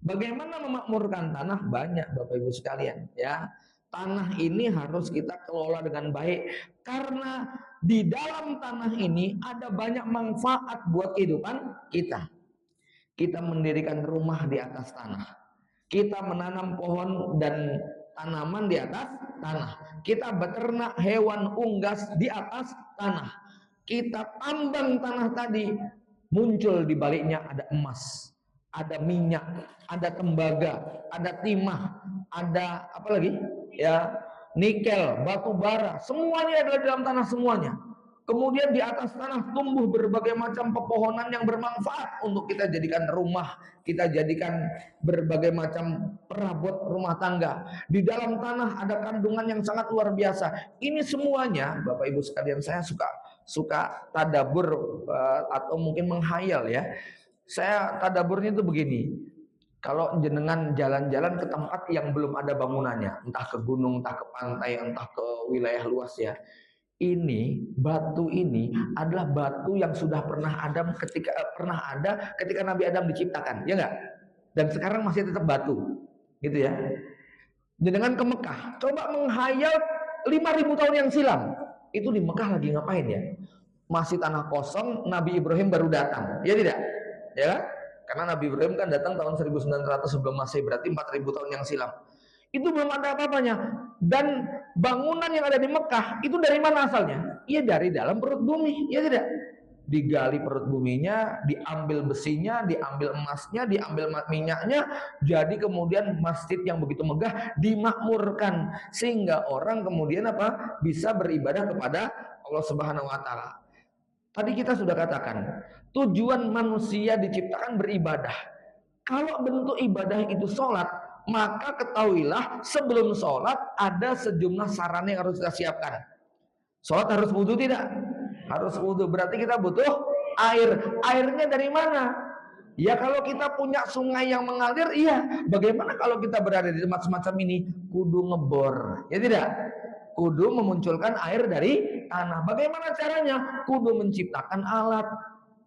Bagaimana memakmurkan tanah? Banyak Bapak Ibu sekalian, ya. Tanah ini harus kita kelola dengan baik karena di dalam tanah ini ada banyak manfaat buat kehidupan kita. Kita mendirikan rumah di atas tanah. Kita menanam pohon dan tanaman di atas tanah. Kita beternak hewan unggas di atas tanah. Kita tambang tanah tadi, muncul di baliknya ada emas, ada minyak, ada tembaga, ada timah, ada apa lagi? Ya, nikel, batu bara, semuanya adalah dalam tanah semuanya. Kemudian di atas tanah tumbuh berbagai macam pepohonan yang bermanfaat untuk kita jadikan rumah, kita jadikan berbagai macam perabot rumah tangga. Di dalam tanah ada kandungan yang sangat luar biasa. Ini semuanya, Bapak Ibu sekalian, saya suka tadabur atau mungkin menghayal ya. Saya tadaburnya itu begini. Kalau jenengan jalan-jalan ke tempat yang belum ada bangunannya, entah ke gunung, entah ke pantai, entah ke wilayah luas ya. Ini batu ini adalah batu yang sudah pernah ada ketika Nabi Adam diciptakan, ya enggak? Dan sekarang masih tetap batu, gitu ya. Jenengan ke Mekah, coba menghayal 5.000 tahun yang silam. Itu di Mekah lagi ngapain ya? Masih tanah kosong, Nabi Ibrahim baru datang, ya tidak? Ya, karena Nabi Ibrahim kan datang tahun 1900 sebelum Masehi, berarti 4.000 tahun yang silam. Itu belum ada apa-apanya. Dan bangunan yang ada di Mekah itu dari mana asalnya? Iya, dari dalam perut bumi, ya tidak? Digali perut buminya, diambil besinya, diambil emasnya, diambil minyaknya, jadi kemudian masjid yang begitu megah dimakmurkan sehingga orang kemudian apa? Bisa beribadah kepada Allah Subhanahu wa taala. Tadi kita sudah katakan, tujuan manusia diciptakan beribadah. Kalau bentuk ibadah itu sholat, maka ketahuilah sebelum sholat ada sejumlah sarana yang harus kita siapkan. Sholat harus wudhu tidak? Harus wudhu, berarti kita butuh air. Airnya dari mana? Ya kalau kita punya sungai yang mengalir, iya. Bagaimana kalau kita berada di tempat semacam ini? Kudu ngebor, ya tidak? Kudu memunculkan air dari tanah. Bagaimana caranya? Kudu menciptakan alat.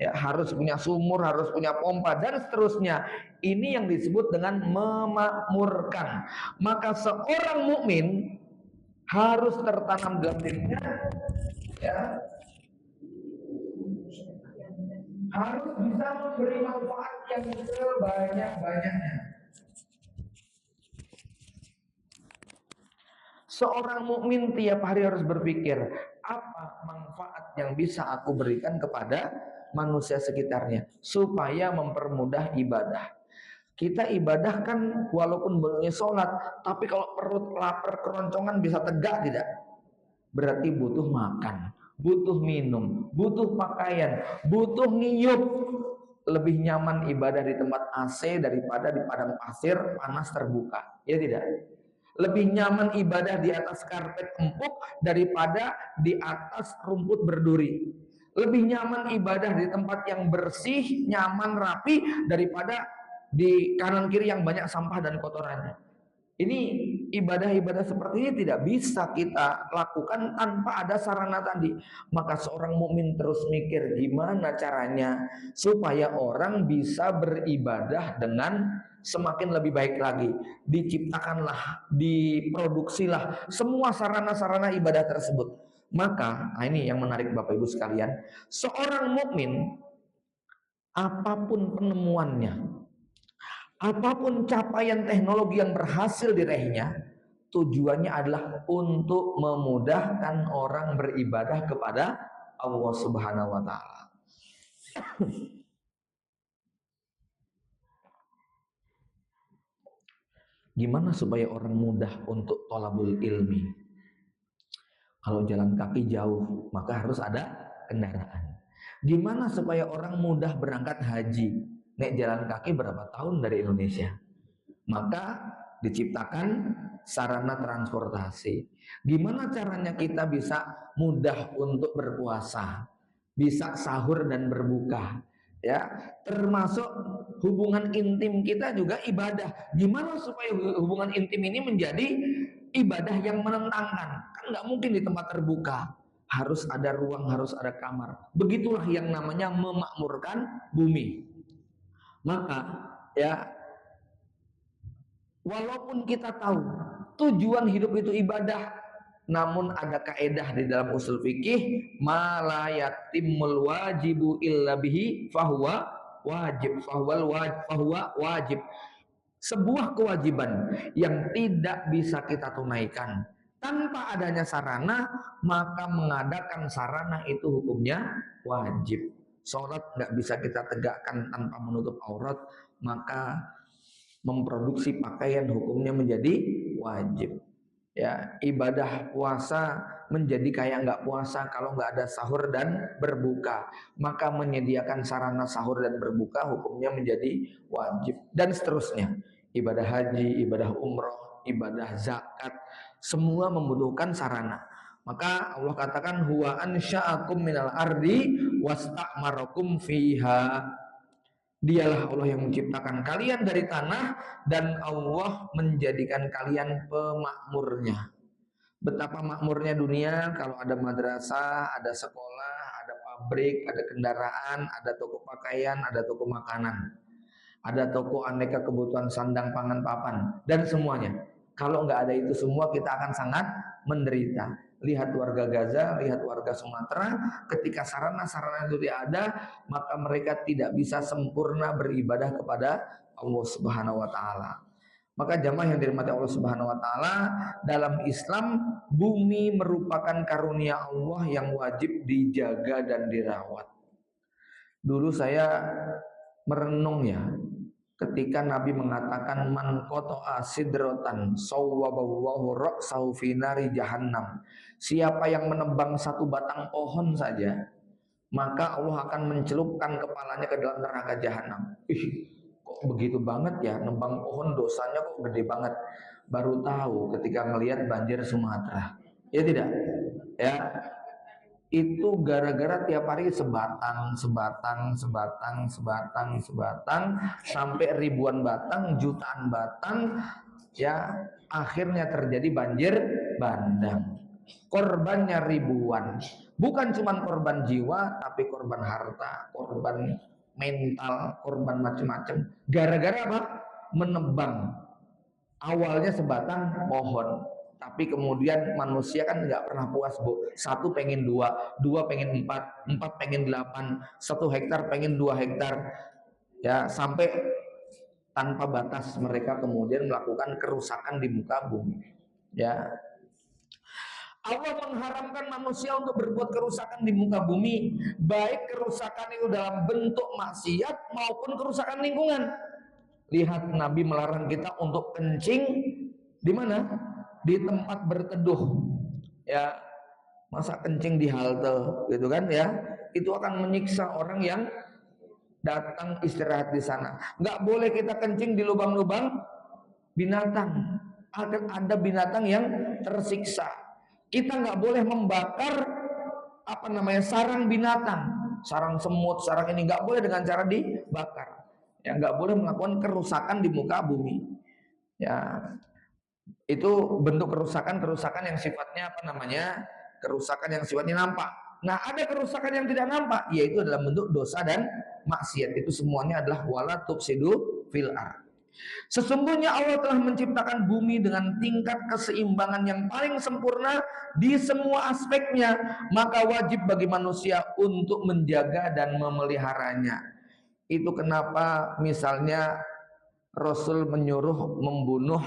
Ya, harus punya sumur, harus punya pompa dan seterusnya. Ini yang disebut dengan memakmurkan. Maka seorang mukmin harus tertanam dalam dirinya, ya, harus bisa memberi manfaat yang sebanyak-banyaknya. Seorang mukmin tiap hari harus berpikir, apa manfaat yang bisa aku berikan kepada manusia sekitarnya supaya mempermudah ibadah. Kita ibadah kan walaupun bentuknya sholat, tapi kalau perut lapar keroncongan bisa tegak tidak? Berarti butuh makan, butuh minum, butuh pakaian, butuh ngiyup. Lebih nyaman ibadah di tempat AC daripada di padang pasir panas terbuka, ya tidak? Lebih nyaman ibadah di atas karpet empuk daripada di atas rumput berduri. Lebih nyaman ibadah di tempat yang bersih, nyaman, rapi daripada di kanan kiri yang banyak sampah dan kotorannya. Ini ibadah-ibadah seperti ini tidak bisa kita lakukan tanpa ada sarana tadi. Maka seorang mukmin terus mikir gimana caranya supaya orang bisa beribadah dengan semakin lebih baik lagi. Diciptakanlah, diproduksilah semua sarana-sarana ibadah tersebut. Maka, nah ini yang menarik Bapak Ibu sekalian, seorang mukmin apapun penemuannya, apapun capaian teknologi yang berhasil diraihnya, tujuannya adalah untuk memudahkan orang beribadah kepada Allah Subhanahu wa taala. Gimana supaya orang mudah untuk thalabul ilmi? Kalau jalan kaki jauh, maka harus ada kendaraan. Gimana supaya orang mudah berangkat haji? Naik jalan kaki berapa tahun dari Indonesia? Maka diciptakan sarana transportasi. Gimana caranya kita bisa mudah untuk berpuasa, bisa sahur dan berbuka, ya, termasuk hubungan intim kita juga ibadah. Gimana supaya hubungan intim ini menjadi ibadah yang menentangkan? Kan nggak mungkin di tempat terbuka, harus ada ruang, harus ada kamar. Begitulah yang namanya memakmurkan bumi. Maka ya, walaupun kita tahu tujuan hidup itu ibadah, namun ada kaedah di dalam usul fikih, ma la yatimul wajibu illa bihi fahuwa wajib, fahuwa wajib. Sebuah kewajiban yang tidak bisa kita tunaikan tanpa adanya sarana, maka mengadakan sarana itu hukumnya wajib. Sholat nggak bisa kita tegakkan tanpa menutup aurat, maka memproduksi pakaian hukumnya menjadi wajib. Ya, ibadah puasa menjadi kayak nggak puasa kalau nggak ada sahur dan berbuka, maka menyediakan sarana sahur dan berbuka hukumnya menjadi wajib, dan seterusnya. Ibadah haji, ibadah umroh, ibadah zakat, semua membutuhkan sarana. Maka Allah katakan huwa ansha'akum minal ardi wasta'marakum fiha. Dialah Allah yang menciptakan kalian dari tanah dan Allah menjadikan kalian pemakmurnya. Betapa makmurnya dunia kalau ada madrasah, ada sekolah, ada pabrik, ada kendaraan, ada toko pakaian, ada toko makanan, ada toko aneka kebutuhan sandang, pangan, papan, dan semuanya. Kalau nggak ada itu semua, kita akan sangat menderita. Lihat warga Gaza, lihat warga Sumatera, ketika sarana-sarana itu tidak ada, maka mereka tidak bisa sempurna beribadah kepada Allah Subhanahu wa taala. Maka jamaah yang dirahmati Allah Subhanahu wa taala, dalam Islam bumi merupakan karunia Allah yang wajib dijaga dan dirawat. Dulu saya merenung ya, ketika Nabi mengatakan man qata'a sidrotan sawwaballahu ra'sahu fi nari jahannam. Siapa yang menebang satu batang pohon saja, maka Allah akan mencelupkan kepalanya ke dalam neraka jahanam. Kok begitu banget ya, nebang pohon dosanya kok gede banget. Baru tahu ketika melihat banjir Sumatera. Ya tidak? Ya, itu gara-gara tiap hari sebatang sampai ribuan batang, jutaan batang, ya akhirnya terjadi banjir bandang. Korbannya ribuan, bukan cuma korban jiwa, tapi korban harta, korban mental, korban macam-macam. Gara-gara apa? Menebang awalnya sebatang pohon, tapi kemudian manusia kan nggak pernah puas, Bu. Satu pengen dua, dua pengen empat, empat pengen delapan, 1 hektar pengen 2 hektar, ya sampai tanpa batas mereka kemudian melakukan kerusakan di muka bumi. Ya, Allah mengharamkan manusia untuk berbuat kerusakan di muka bumi, baik kerusakan itu dalam bentuk maksiat maupun kerusakan lingkungan. Lihat, Nabi melarang kita untuk kencing di mana? Di tempat berteduh. Ya, masa kencing di halte gitu kan ya? Itu akan menyiksa orang yang datang istirahat di sana. Nggak boleh kita kencing di lubang-lubang binatang. Ada binatang yang tersiksa. Kita nggak boleh membakar sarang binatang, sarang semut, sarang ini nggak boleh dengan cara dibakar. Ya, nggak boleh melakukan kerusakan di muka bumi. Ya, itu bentuk kerusakan yang sifatnya kerusakan yang sifatnya nampak. Nah, ada kerusakan yang tidak nampak, yaitu dalam bentuk dosa dan maksiat. Itu semuanya adalah wala tufsidu fil ardh. Sesungguhnya Allah telah menciptakan bumi dengan tingkat keseimbangan yang paling sempurna di semua aspeknya, maka wajib bagi manusia untuk menjaga dan memeliharanya. Itu kenapa misalnya Rasul menyuruh membunuh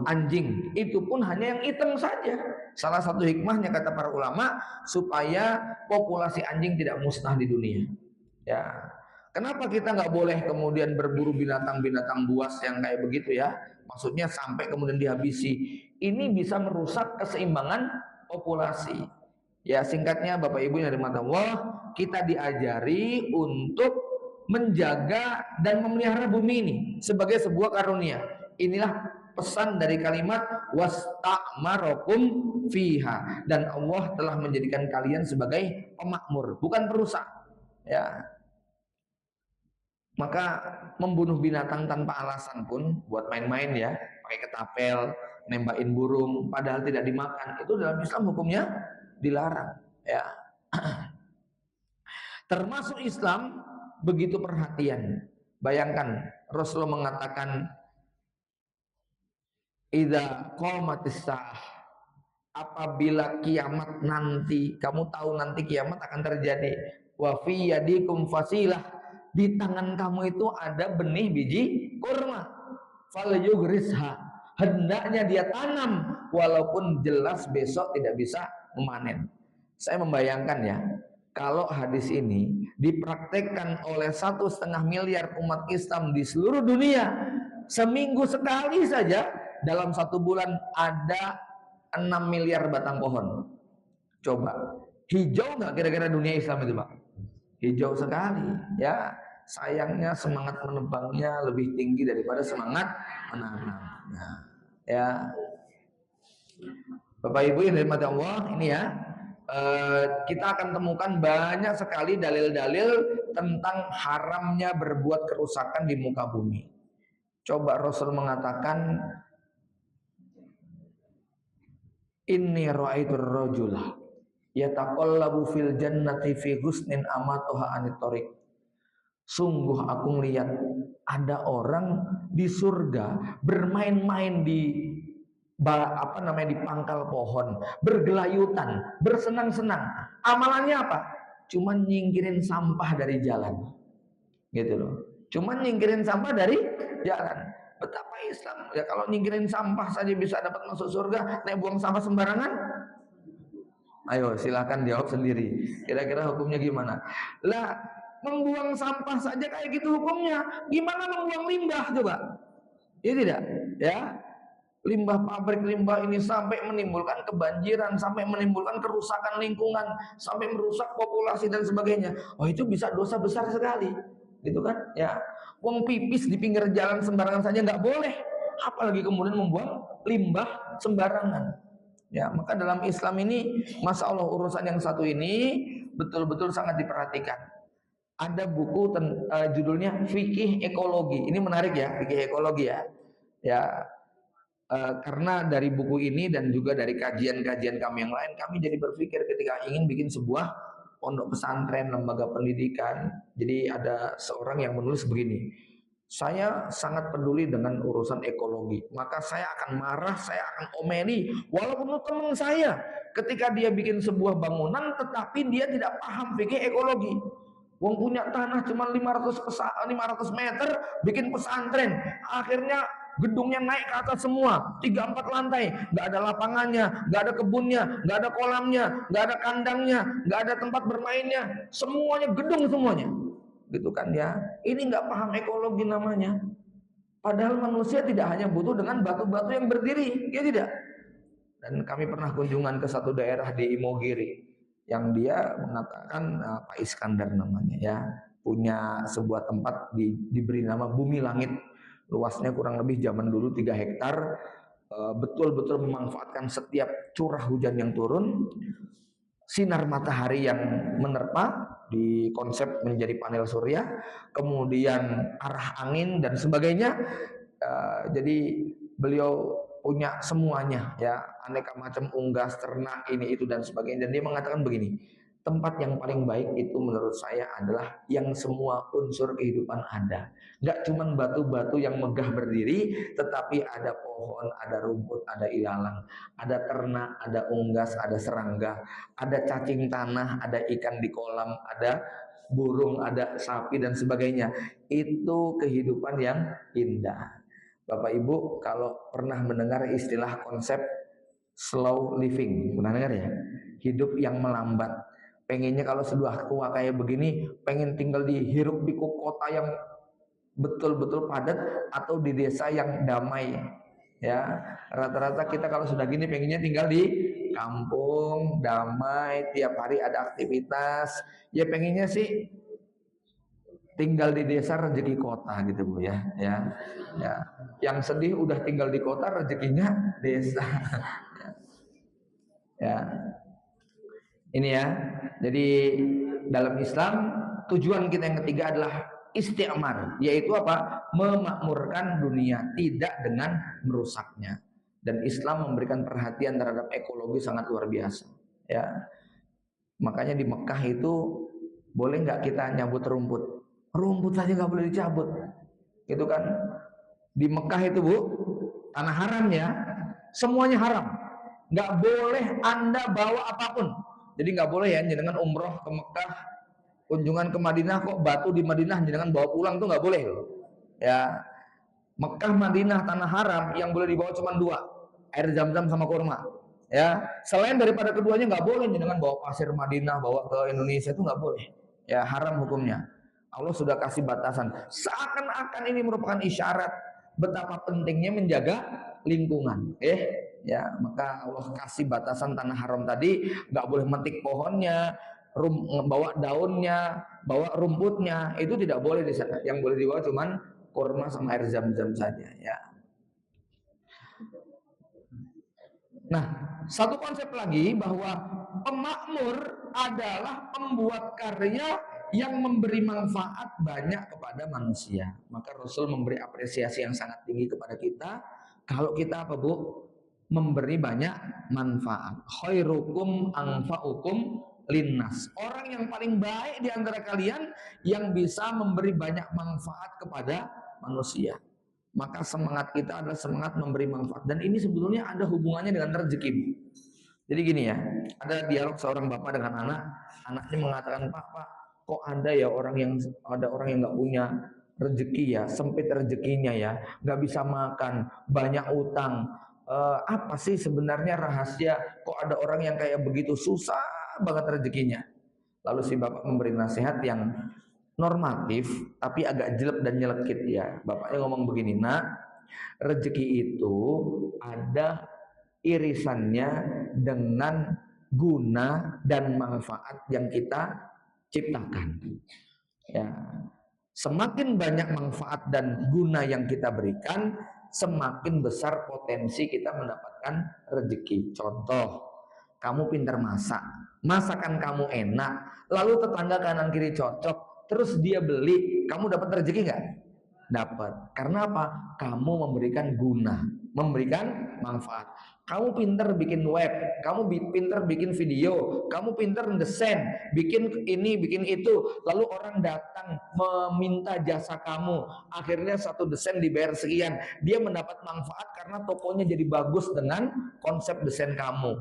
anjing, itu pun hanya yang hitam saja. Salah satu hikmahnya kata para ulama supaya populasi anjing tidak musnah di dunia. Ya, kenapa kita nggak boleh kemudian berburu binatang-binatang buas yang kayak begitu ya? Maksudnya sampai kemudian dihabisi. Ini bisa merusak keseimbangan populasi. Ya, singkatnya Bapak Ibu yang dirahmati Allah, kita diajari untuk menjaga dan memelihara bumi ini sebagai sebuah karunia. Inilah pesan dari kalimat wasta'marakum fiha, dan Allah telah menjadikan kalian sebagai pemakmur, bukan perusak. Ya, maka membunuh binatang tanpa alasan pun buat main-main ya, pakai ketapel, nembakin burung padahal tidak dimakan, itu dalam Islam hukumnya dilarang ya. Termasuk Islam begitu perhatian. Bayangkan Rasulullah mengatakan idza qamatis saah, apabila kiamat nanti, kamu tahu nanti kiamat akan terjadi, wa fi yadikum fasilah, di tangan kamu itu ada benih biji kurma, fal yugrisha, hendaknya dia tanam walaupun jelas besok tidak bisa memanen. Saya membayangkan ya, kalau hadis ini dipraktekkan oleh 1,5 miliar umat Islam di seluruh dunia, seminggu sekali saja dalam 1 bulan ada 6 miliar batang pohon. Coba, hijau nggak kira-kira dunia Islam itu, Pak? Hijau sekali ya. Sayangnya semangat menebangnya lebih tinggi daripada semangat menanamnya ya. Bapak Ibu yang dirahmati Allah, ini ya, kita akan temukan banyak sekali dalil-dalil tentang haramnya berbuat kerusakan di muka bumi. Coba Rasul mengatakan, inni ra'aitur rajula yataqallabu fil jannati fi husnin amatuha anit thariq. Sungguh aku melihat ada orang di surga bermain-main di di pangkal pohon, bergelayutan, bersenang-senang. Amalannya apa? Cuman nyingkirin sampah dari jalan. Gitu loh. Cuman nyingkirin sampah dari jalan. Betapa Islam ya, kalau nyingkirin sampah saja bisa dapat masuk surga, nek buang sampah sembarangan? Ayo silakan jawab sendiri. Kira-kira hukumnya gimana? Lah, membuang sampah saja kayak gitu hukumnya. Gimana membuang limbah coba? Ya tidak, ya. Limbah pabrik, limbah ini sampai menimbulkan kebanjiran, sampai menimbulkan kerusakan lingkungan, sampai merusak populasi dan sebagainya. Oh, itu bisa dosa besar sekali, gitu kan? Ya, uang pipis di pinggir jalan sembarangan saja nggak boleh, apalagi kemudian membuang limbah sembarangan. Ya, maka dalam Islam ini, masya Allah, urusan yang satu ini betul-betul sangat diperhatikan. Ada buku judulnya Fikih Ekologi. Ini menarik ya, fikih ekologi ya. Ya. Karena dari buku ini dan juga dari kajian-kajian kami yang lain, kami jadi berpikir ketika ingin bikin sebuah pondok pesantren, lembaga pendidikan. Jadi ada seorang yang menulis begini, saya sangat peduli dengan urusan ekologi, maka saya akan marah, saya akan omeli, walaupun itu teman saya, ketika dia bikin sebuah bangunan tetapi dia tidak paham fikih ekologi. Wong punya tanah cuma 500 meter, bikin pesantren, akhirnya gedungnya naik ke atas semua, 3-4 lantai, nggak ada lapangannya, nggak ada kebunnya, nggak ada kolamnya, nggak ada kandangnya, nggak ada tempat bermainnya, semuanya gedung semuanya, gitu kan ya. Ini nggak paham ekologi namanya. Padahal manusia tidak hanya butuh dengan batu-batu yang berdiri, ya tidak. Dan kami pernah kunjungan ke satu daerah di Imogiri, yang dia mengatakan Pak Iskandar namanya ya, punya sebuah tempat diberi nama Bumi Langit. Luasnya kurang lebih zaman dulu 3 hektar, betul-betul memanfaatkan setiap curah hujan yang turun, sinar matahari yang menerpa, di konsep menjadi panel surya, kemudian arah angin dan sebagainya. Jadi beliau punya semuanya ya, aneka macam unggas, ternak, ini itu dan sebagainya. Dan dia mengatakan begini, tempat yang paling baik itu menurut saya adalah yang semua unsur kehidupan ada. Nggak cuma batu-batu yang megah berdiri, tetapi ada pohon, ada rumput, ada ilalang, ada ternak, ada unggas, ada serangga, ada cacing tanah, ada ikan di kolam, ada burung, ada sapi dan sebagainya. Itu kehidupan yang indah. Bapak Ibu kalau pernah mendengar istilah konsep slow living, pernah dengar ya? Hidup yang melambat. Pengennya kalau sudah tua kayak begini, pengen tinggal di hiruk pikuk kota yang betul-betul padat atau di desa yang damai. Ya, rata-rata kita kalau sudah gini pengennya tinggal di kampung, damai, tiap hari ada aktivitas. Ya pengennya sih tinggal di desa rezeki kota gitu Bu ya. Ya. Yang sedih udah tinggal di kota rezekinya desa. Ya. Ini ya. Jadi dalam Islam tujuan kita yang ketiga adalah isti'mar, yaitu apa? Memakmurkan dunia, tidak dengan merusaknya. Dan Islam memberikan perhatian terhadap ekologi sangat luar biasa. Ya. Makanya di Mekah itu boleh nggak kita nyabut rumput? Rumput saja nggak boleh dicabut, gitu kan? Di Mekah itu Bu, tanah haram ya, semuanya haram. Nggak boleh Anda bawa apapun. Jadi nggak boleh ya, jangan umroh ke Mekah, kunjungan ke Madinah kok batu di Madinah jangan bawa pulang, tuh nggak boleh loh. Ya, Mekah Madinah tanah haram, yang boleh dibawa cuma dua, air zam-zam sama kurma. Ya, selain daripada keduanya nggak boleh, jangan bawa pasir Madinah bawa ke Indonesia, itu nggak boleh. Ya, haram hukumnya. Allah sudah kasih batasan. Seakan-akan ini merupakan isyarat betapa pentingnya menjaga lingkungan. Ya, maka Allah kasih batasan tanah haram tadi, nggak boleh metik pohonnya, bawa daunnya, bawa rumputnya, itu tidak boleh di sana. Yang boleh dibawa cuman kurma sama air zam-zam saja. Ya. Nah, satu konsep lagi bahwa pemakmur adalah pembuat karya yang memberi manfaat banyak kepada manusia. Maka Rasul memberi apresiasi yang sangat tinggi kepada kita. Kalau kita apa Bu? Memberi banyak manfaat. Khairukum anfa'ukum linnas. Orang yang paling baik di antara kalian yang bisa memberi banyak manfaat kepada manusia. Maka semangat kita adalah semangat memberi manfaat. Dan ini sebetulnya ada hubungannya dengan rezeki. Jadi gini ya, ada dialog seorang bapak dengan anak. Anaknya mengatakan, Pak, kok ada ya orang yang nggak punya rezeki ya, sempit rezekinya ya, nggak bisa makan, banyak utang. Apa sih sebenarnya rahasia? Kok ada orang yang kayak begitu susah banget rezekinya? Lalu si bapak memberi nasihat yang normatif tapi agak jelek dan nyelekit ya. Bapaknya ngomong begini, Nak, rezeki itu ada irisannya dengan guna dan manfaat yang kita ciptakan. Ya. Semakin banyak manfaat dan guna yang kita berikan, semakin besar potensi kita mendapatkan rezeki. Contoh, kamu pintar masak, masakan kamu enak, lalu tetangga kanan kiri cocok, terus dia beli, kamu dapat rezeki nggak? Dapat. Karena apa? Kamu memberikan guna, memberikan manfaat. Kamu pintar bikin web, kamu pintar bikin video, kamu pintar desain, bikin ini, bikin itu, lalu orang datang meminta jasa kamu, akhirnya satu desain dibayar sekian, dia mendapat manfaat karena tokonya jadi bagus dengan konsep desain kamu.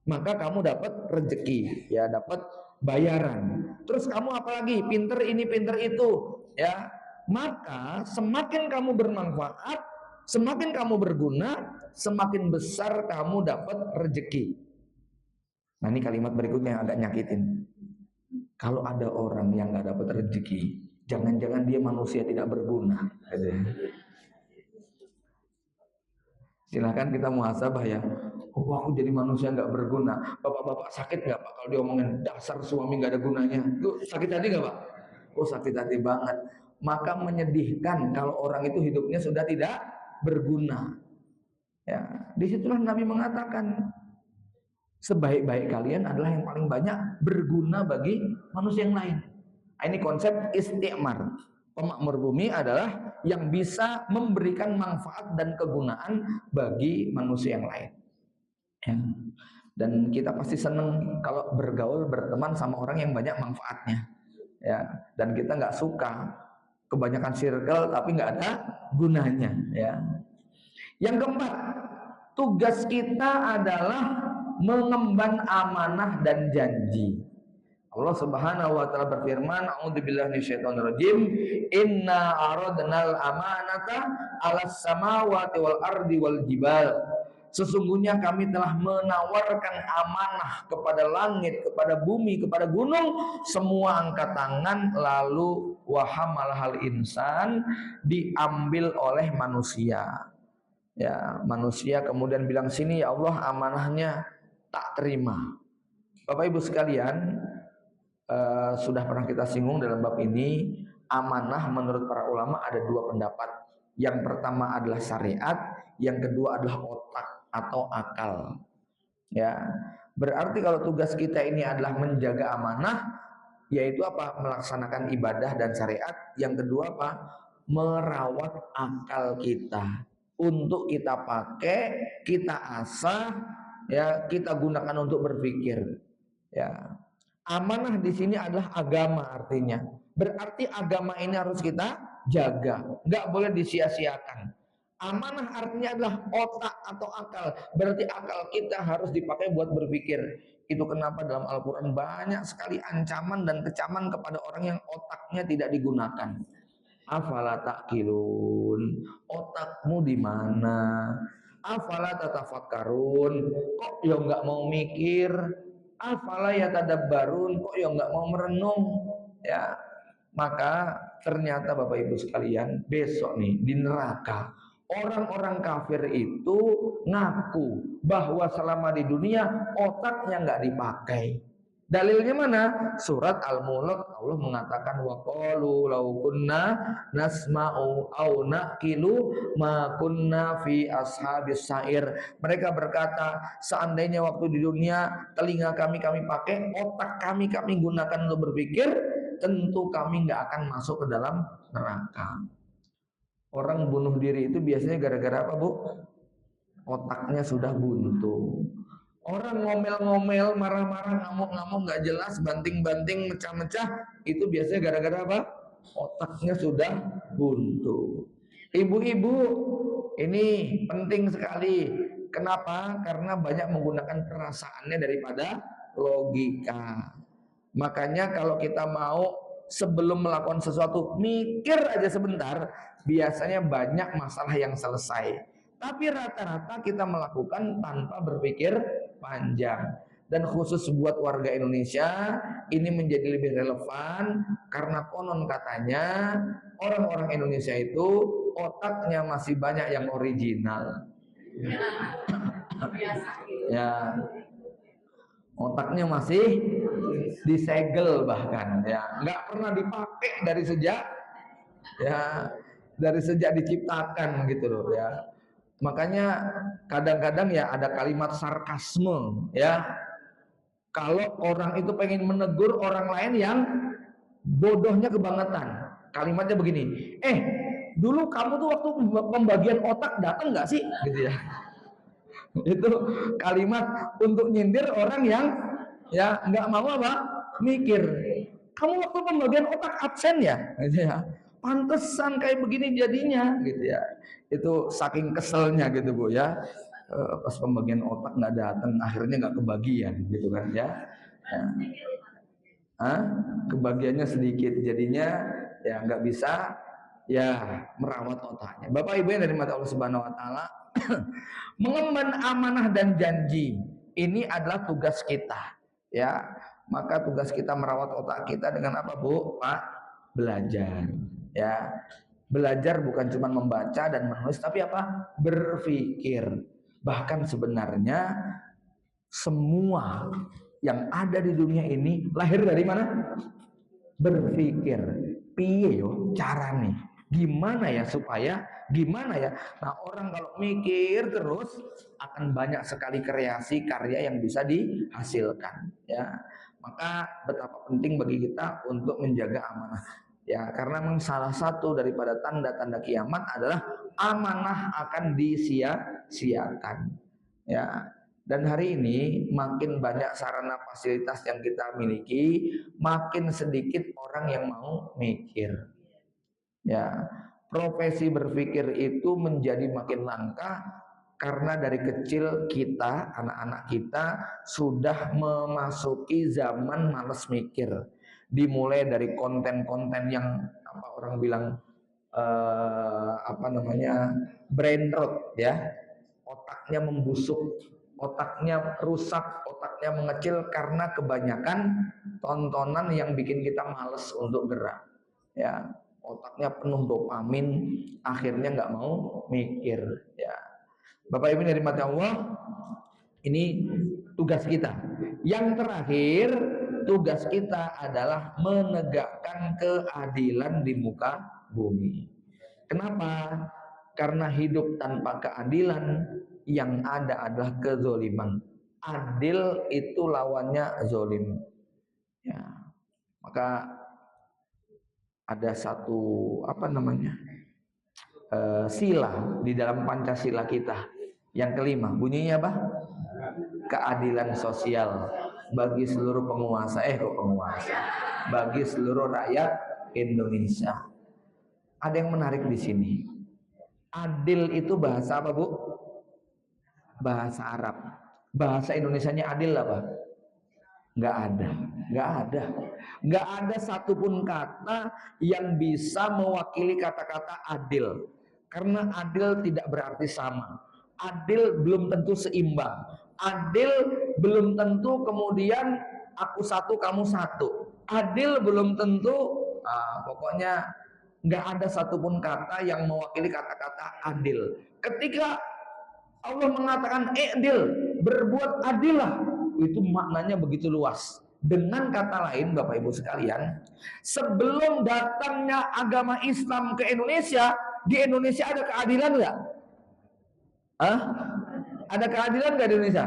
Maka kamu dapat rezeki, ya, dapat bayaran. Terus kamu apalagi pinter ini pinter itu, ya. Maka semakin kamu bermanfaat, semakin kamu berguna, semakin besar kamu dapat rezeki. Nah, ini kalimat berikutnya yang agak nyakitin. Kalau ada orang yang nggak dapat rezeki, jangan-jangan dia manusia tidak berguna. Silahkan kita muhasabah ya. Oh, aku jadi manusia nggak berguna. Bapak-bapak sakit nggak Pak kalau diomongin dasar suami nggak ada gunanya? Itu sakit hati nggak Pak? Oh, sakit hati banget. Maka menyedihkan kalau orang itu hidupnya sudah tidak berguna. Ya, disitulah Nabi mengatakan sebaik-baik kalian adalah yang paling banyak berguna bagi manusia yang lain. Nah, ini konsep isti'mar. Pemakmur bumi adalah yang bisa memberikan manfaat dan kegunaan bagi manusia yang lain. Ya. Dan kita pasti senang kalau bergaul berteman sama orang yang banyak manfaatnya. Ya. Dan kita nggak suka kebanyakan circle tapi nggak ada gunanya. Ya. Yang keempat, tugas kita adalah mengemban amanah dan janji. Allah Subhanahu wa taala berfirman, "A'udzubillahi minasyaitonirrajim. Inna aradnal amanata 'alas samawati wal ardi wal jibal." Sesungguhnya kami telah menawarkan amanah kepada langit, kepada bumi, kepada gunung, semua angkat tangan, lalu wahamalahal insan, diambil oleh manusia. Ya, manusia kemudian bilang, "Sini ya Allah, amanahnya tak terima." Bapak Ibu sekalian, sudah pernah kita singgung dalam bab ini, Amanah menurut para ulama ada dua pendapat. Yang pertama adalah syariat, yang kedua adalah otak atau akal. Ya, berarti kalau tugas kita ini adalah menjaga amanah, yaitu apa? Melaksanakan ibadah dan syariat. Yang kedua apa? Merawat akal kita untuk kita pakai, kita asah, ya kita gunakan untuk berpikir. Ya, amanah di sini adalah agama artinya. Berarti agama ini harus kita jaga, nggak boleh disia-siakan. Amanah artinya adalah otak atau akal. Berarti akal kita harus dipakai buat berpikir. Itu kenapa dalam Al-Quran banyak sekali ancaman dan kecaman kepada orang yang otaknya tidak digunakan. Afala ta'qilun, otakmu di mana? Afala tatafakkarun, kok ya nggak mau mikir? Afala yatadabbarun, kok ya nggak mau merenung? Ya, maka ternyata Bapak Ibu sekalian, besok nih di neraka orang-orang kafir itu ngaku bahwa selama di dunia otaknya nggak dipakai. Dalilnya mana? Surat Al-Mulk, Allah mengatakan wa qalu law kunna nasma'u au naqilu ma kunna fi ashabis sa'ir. Mereka berkata, seandainya waktu di dunia telinga kami pakai, otak kami gunakan untuk berpikir, tentu kami nggak akan masuk ke dalam neraka. Orang bunuh diri itu biasanya gara-gara apa, Bu? Otaknya sudah buntu. Orang ngomel-ngomel, marah-marah, ngamuk-ngamuk, nggak jelas, banting-banting, mecah-mecah, itu biasanya gara-gara apa? Otaknya sudah buntu. Ibu-ibu, ini penting sekali. Kenapa? Karena banyak menggunakan perasaannya daripada logika. Makanya kalau kita mau sebelum melakukan sesuatu, mikir aja sebentar, biasanya banyak masalah yang selesai. Tapi rata-rata kita melakukan tanpa berpikir panjang. Dan khusus buat warga Indonesia ini menjadi lebih relevan karena konon katanya orang-orang Indonesia itu otaknya masih banyak yang original. Ya, otaknya masih disegel bahkan ya, nggak pernah dipakai dari sejak diciptakan gitu loh ya. Makanya kadang-kadang ya ada kalimat sarkasme ya. Kalau orang itu pengen menegur orang lain yang bodohnya kebangetan, kalimatnya begini, dulu kamu tuh waktu pembagian otak datang nggak sih, gitu ya. Itu kalimat untuk nyindir orang yang ya nggak mau apa mikir. Kamu waktu pembagian otak absen ya, gitu ya. Pantesan kayak begini jadinya, gitu ya. Itu saking keselnya gitu Bu ya. Pas pembagian otak nggak datang, akhirnya nggak kebagian, gitu kan ya. Kebagiannya sedikit, jadinya ya nggak bisa ya merawat otaknya. Bapak Ibu yang dari mata Allah Subhanahu Wa Taala, mengemban amanah dan janji ini adalah tugas kita ya. Maka tugas kita merawat otak kita dengan apa Bu? Pak, belajar ya. Belajar bukan cuma membaca dan menulis, tapi apa? Berpikir. Bahkan sebenarnya semua yang ada di dunia ini lahir dari mana? Berpikir. Piye yo cara nih? Gimana ya supaya gimana ya? Nah, orang kalau mikir terus akan banyak sekali kreasi karya yang bisa dihasilkan ya. Maka betapa penting bagi kita untuk menjaga amanah. Ya, karena memang salah satu daripada tanda-tanda kiamat adalah amanah akan disia-siakan. Ya, dan hari ini makin banyak sarana fasilitas yang kita miliki, makin sedikit orang yang mau mikir. Ya, profesi berpikir itu menjadi makin langka karena dari kecil kita, anak-anak kita sudah memasuki zaman malas mikir. Dimulai dari konten-konten yang apa orang bilang brain rot ya, otaknya membusuk, otaknya rusak, otaknya mengecil karena kebanyakan tontonan yang bikin kita males untuk gerak. Ya, otaknya penuh dopamin, akhirnya nggak mau mikir. Ya, Bapak Ibu dari mata Allah, ini tugas kita. Yang terakhir tugas kita adalah menegakkan keadilan di muka bumi. Kenapa? Karena hidup tanpa keadilan yang ada adalah kezoliman. Adil itu lawannya zolim. Ya, maka ada satu sila di dalam Pancasila kita. Yang kelima, bunyinya apa? Keadilan sosial bagi seluruh bagi seluruh rakyat Indonesia. Ada yang menarik di sini. Adil itu bahasa apa, Bu? Bahasa Arab. Bahasa Indonesianya adil apa? Nggak ada satupun kata yang bisa mewakili kata-kata adil. Karena adil tidak berarti sama. Adil belum tentu seimbang. Adil belum tentu kemudian aku satu kamu satu. Adil belum tentu, pokoknya nggak ada satupun kata yang mewakili kata-kata adil. Ketika Allah mengatakan adil, berbuat adillah, itu maknanya begitu luas. Dengan kata lain, Bapak Ibu sekalian, sebelum datangnya agama Islam ke Indonesia, di Indonesia ada keadilan nggak? Ada keadilan nggak di Indonesia?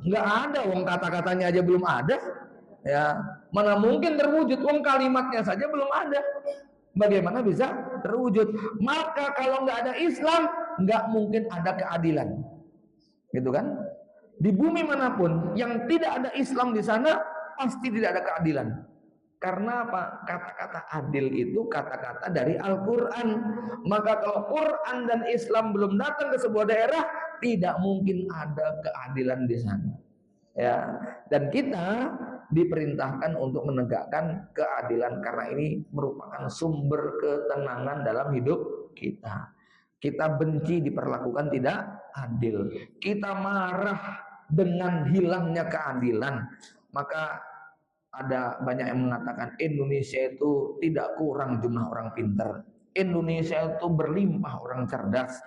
Nggak ada, wong kata-katanya aja belum ada. Ya, mana mungkin terwujud? Wong kalimatnya saja belum ada. Bagaimana bisa terwujud? Maka kalau nggak ada Islam, nggak mungkin ada keadilan, gitu kan? Di bumi manapun yang tidak ada Islam di sana, pasti tidak ada keadilan. Karena apa? Kata-kata adil itu kata-kata dari Al-Quran. Maka kalau Quran dan Islam belum datang ke sebuah daerah, tidak mungkin ada keadilan di sana. Ya, dan kita diperintahkan untuk menegakkan keadilan karena ini merupakan sumber ketenangan dalam hidup kita. Kita benci diperlakukan tidak adil. Kita marah dengan hilangnya keadilan. Maka ada banyak yang mengatakan Indonesia itu tidak kurang jumlah orang pintar. Indonesia itu berlimpah orang cerdas.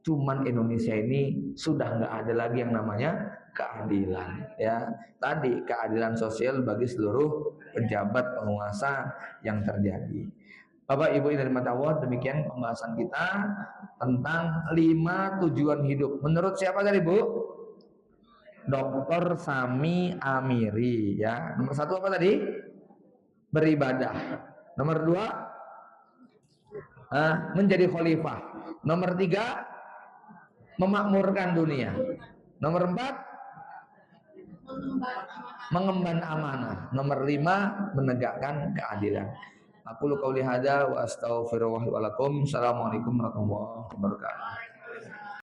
Cuman Indonesia ini sudah nggak ada lagi yang namanya keadilan. Ya, tadi keadilan sosial bagi seluruh pejabat penguasa yang terjadi. Bapak Ibu yang dirahmati Allah, demikian pembahasan kita tentang 5 tujuan hidup. Menurut siapa tadi, Bu? Dr. Sami Amiri, ya. Nomor 1 apa tadi? Beribadah. Nomor 2, menjadi khalifah. Nomor 3, memakmurkan dunia. Nomor 4, mengemban amanah. Nomor 5, menegakkan keadilan. Aku qauli hadza wa astaghfirullah wa lakum. Assalamualaikum warahmatullahi wabarakatuh.